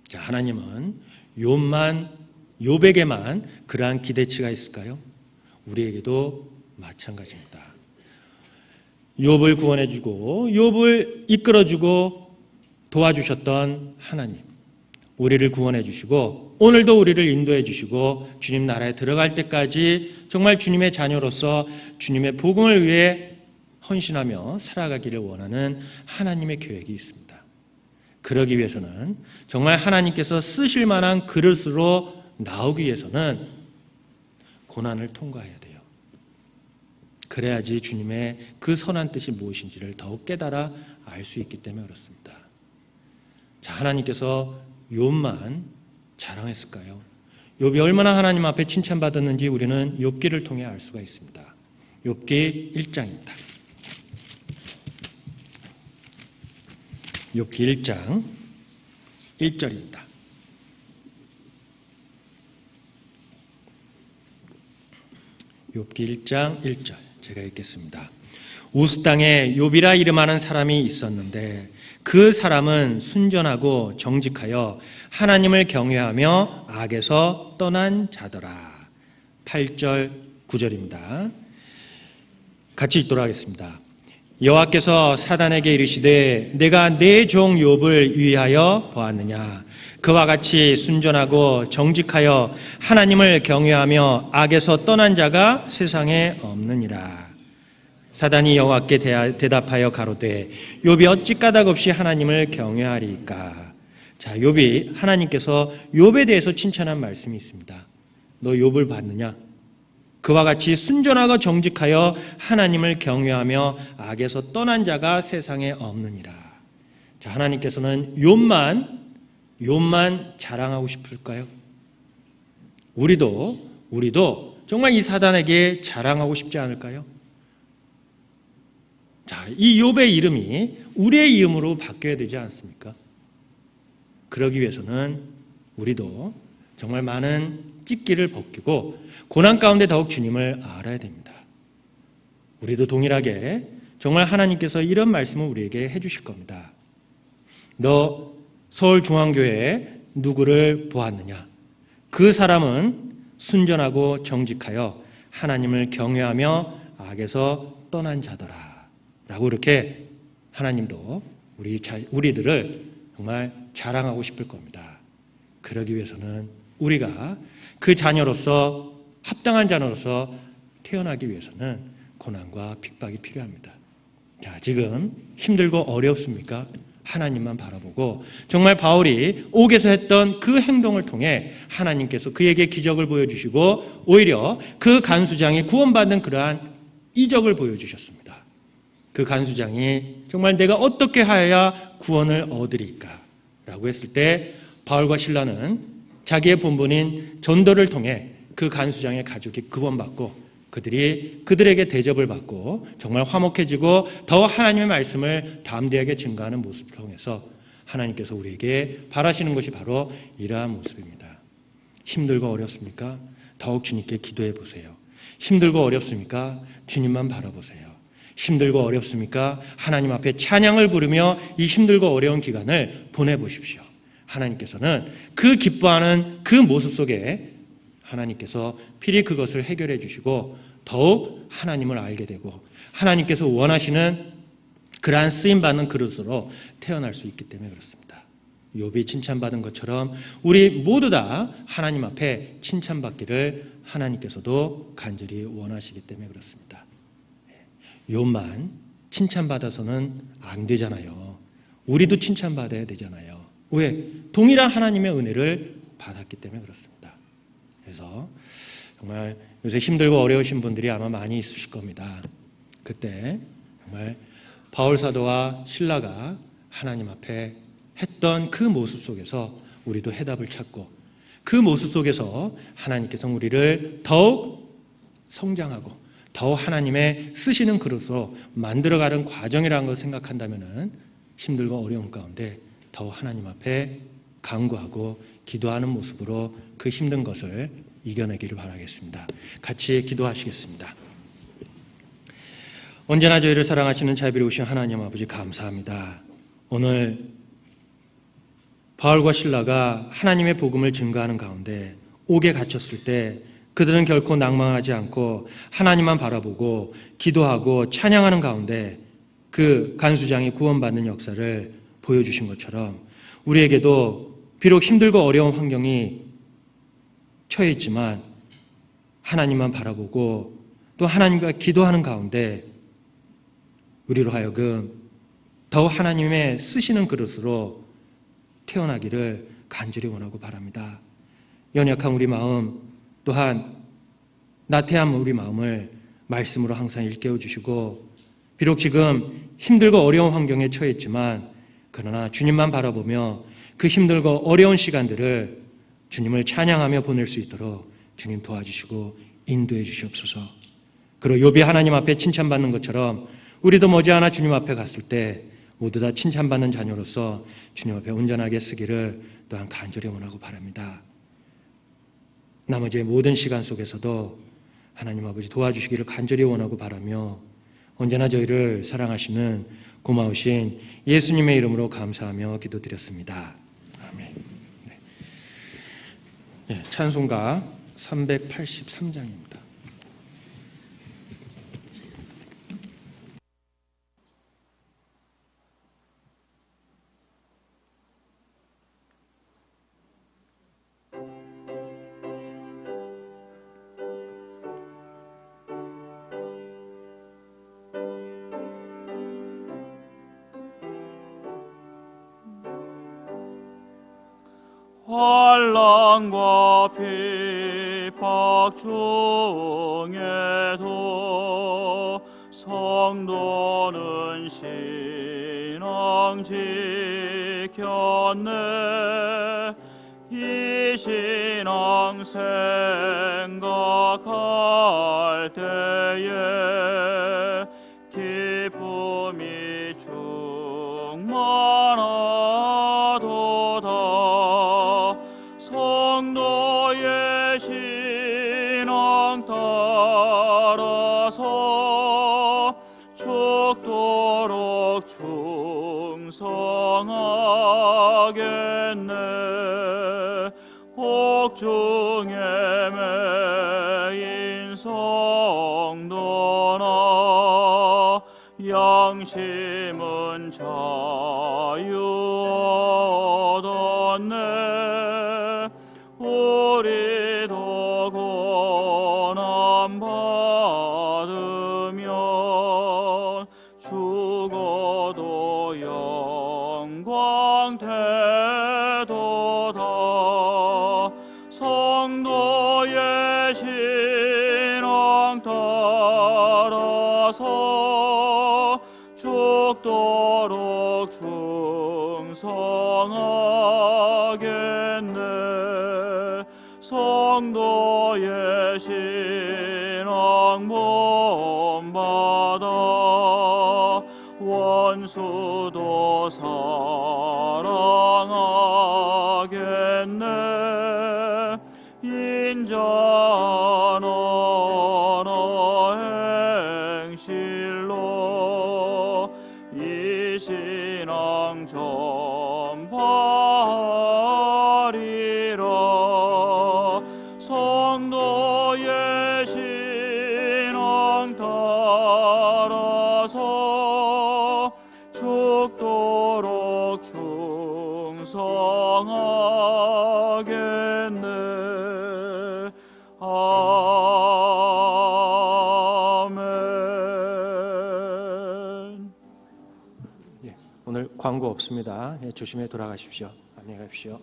Speaker 1: 자, 하나님은 욥에게만 그러한 기대치가 있을까요? 우리에게도 마찬가지입니다. 욥을 구원해주고 욥을 이끌어주고 도와주셨던 하나님, 우리를 구원해 주시고 오늘도 우리를 인도해 주시고 주님 나라에 들어갈 때까지 정말 주님의 자녀로서 주님의 복음을 위해 헌신하며 살아가기를 원하는 하나님의 계획이 있습니다. 그러기 위해서는 정말 하나님께서 쓰실 만한 그릇으로 나오기 위해서는 고난을 통과해야 돼요. 그래야지 주님의 그 선한 뜻이 무엇인지를 더욱 깨달아 알 수 있기 때문에 그렇습니다. 자, 하나님께서 욥만 자랑했을까요? 욥이 얼마나 하나님 앞에 칭찬받았는지 우리는 욥기를 통해 알 수가 있습니다. 욥기 1장입니다. 욥기 1장 1절입니다. 욥기 1장 1절 제가 읽겠습니다. 우스 땅에 욥이라 이름하는 사람이 있었는데 그 사람은 순전하고 정직하여 하나님을 경외하며 악에서 떠난 자더라. 8절 9절입니다. 같이 읽도록 하겠습니다. 여호와께서 사단에게 이르시되 내가 내 종 욥을 위하여 보았느냐. 그와 같이 순전하고 정직하여 하나님을 경외하며 악에서 떠난 자가 세상에 없느니라. 사단이 여호와께 대답하여 가로되 욥이 어찌 까닭 없이 하나님을 경외하리까. 자, 욥이 하나님께서 욥에 대해서 칭찬한 말씀이 있습니다. 너 욥을 봤느냐? 그와 같이 순전하고 정직하여 하나님을 경외하며 악에서 떠난 자가 세상에 없느니라. 자, 하나님께서는 욥만 자랑하고 싶을까요? 우리도 정말 이 사단에게 자랑하고 싶지 않을까요? 자, 이 욥의 이름이 우리의 이름으로 바뀌어야 되지 않습니까? 그러기 위해서는 우리도 정말 많은 찝기를 벗기고 고난 가운데 더욱 주님을 알아야 됩니다. 우리도 동일하게 정말 하나님께서 이런 말씀을 우리에게 해주실 겁니다. 너 서울중앙교회에 누구를 보았느냐? 그 사람은 순전하고 정직하여 하나님을 경외하며 악에서 떠난 자더라. 라고 이렇게 하나님도 우리들을 정말 자랑하고 싶을 겁니다. 그러기 위해서는 우리가 그 자녀로서 합당한 자녀로서 태어나기 위해서는 고난과 핍박이 필요합니다. 자, 지금 힘들고 어렵습니까? 하나님만 바라보고 정말 바울이 옥에서 했던 그 행동을 통해 하나님께서 그에게 기적을 보여주시고 오히려 그 간수장이 구원받는 그러한 이적을 보여주셨습니다. 그 간수장이 정말 내가 어떻게 하여야 구원을 얻으리까? 라고 했을 때 바울과 실라는 자기의 본분인 전도를 통해 그 간수장의 가족이 구원받고 그들에게 대접을 받고 정말 화목해지고 더 하나님의 말씀을 담대하게 증거하는 모습을 통해서 하나님께서 우리에게 바라시는 것이 바로 이러한 모습입니다. 힘들고 어렵습니까? 더욱 주님께 기도해 보세요. 힘들고 어렵습니까? 주님만 바라보세요. 힘들고 어렵습니까? 하나님 앞에 찬양을 부르며 이 힘들고 어려운 기간을 보내보십시오. 하나님께서는 그 기뻐하는 그 모습 속에 하나님께서 필히 그것을 해결해 주시고 더욱 하나님을 알게 되고 하나님께서 원하시는 그러한 쓰임받는 그릇으로 태어날 수 있기 때문에 그렇습니다. 욥이 칭찬받은 것처럼 우리 모두 다 하나님 앞에 칭찬받기를 하나님께서도 간절히 원하시기 때문에 그렇습니다. 욥만 칭찬받아서는 안 되잖아요. 우리도 칭찬받아야 되잖아요. 왜? 동일한 하나님의 은혜를 받았기 때문에 그렇습니다. 그래서 정말 요새 힘들고 어려우신 분들이 아마 많이 있으실 겁니다. 그때 정말 바울 사도와 실라가 하나님 앞에 했던 그 모습 속에서 우리도 해답을 찾고 그 모습 속에서 하나님께서 우리를 더욱 성장하고 더 하나님의 쓰시는 그릇으로 만들어가는 과정이라는 것을 생각한다면 힘들고 어려운 가운데 더 하나님 앞에 간구하고 기도하는 모습으로 그 힘든 것을 이겨내기를 바라겠습니다. 같이 기도하시겠습니다. 언제나 저희를 사랑하시는 자비로우신 하나님 아버지 감사합니다. 오늘 바울과 실라가 하나님의 복음을 증거하는 가운데 옥에 갇혔을 때 그들은 결코 낭망하지 않고 하나님만 바라보고 기도하고 찬양하는 가운데 그 간수장이 구원받는 역사를 보여주신 것처럼 우리에게도 비록 힘들고 어려운 환경이 처해 있지만 하나님만 바라보고 또 하나님과 기도하는 가운데 우리로 하여금 더 하나님의 쓰시는 그릇으로 태어나기를 간절히 원하고 바랍니다. 연약한 우리 마음 또한 나태한 우리 마음을 말씀으로 항상 일깨워 주시고 비록 지금 힘들고 어려운 환경에 처해 있지만 그러나 주님만 바라보며 그 힘들고 어려운 시간들을 주님을 찬양하며 보낼 수 있도록 주님 도와주시고 인도해 주시옵소서. 그리고 욥이 하나님 앞에 칭찬받는 것처럼 우리도 머지않아 주님 앞에 갔을 때 모두 다 칭찬받는 자녀로서 주님 앞에 온전하게 쓰기를 또한 간절히 원하고 바랍니다. 나머지의 모든 시간 속에서도 하나님 아버지 도와주시기를 간절히 원하고 바라며 언제나 저희를 사랑하시는 고마우신 예수님의 이름으로 감사하며 기도드렸습니다. 아멘. 네, 찬송가 383장입니다.
Speaker 2: 환난과 핍박 중에도 성도는 신앙 지켰네. 이 신앙 생각할 때에 기쁨이 충만하도다. 성도의 신앙 따라서 죽도록 충성하겠네. 복중에 매인 성도나 양심은 자유 얻었네. 우리도 고난 받으면 죽어도 영광 되도다. 성도의 신앙 따라서 죽도록 충성하겠네. 성도의 신앙 본받아 원수도 사랑하겠네. 인자한 언어 행실로 이 신앙 전파하리라. 성도의 신앙 따라서 죽도록 충성하겠네. 아멘.
Speaker 1: 오늘 광고 없습니다. 조심히 돌아가십시오. 안녕히 가십시오.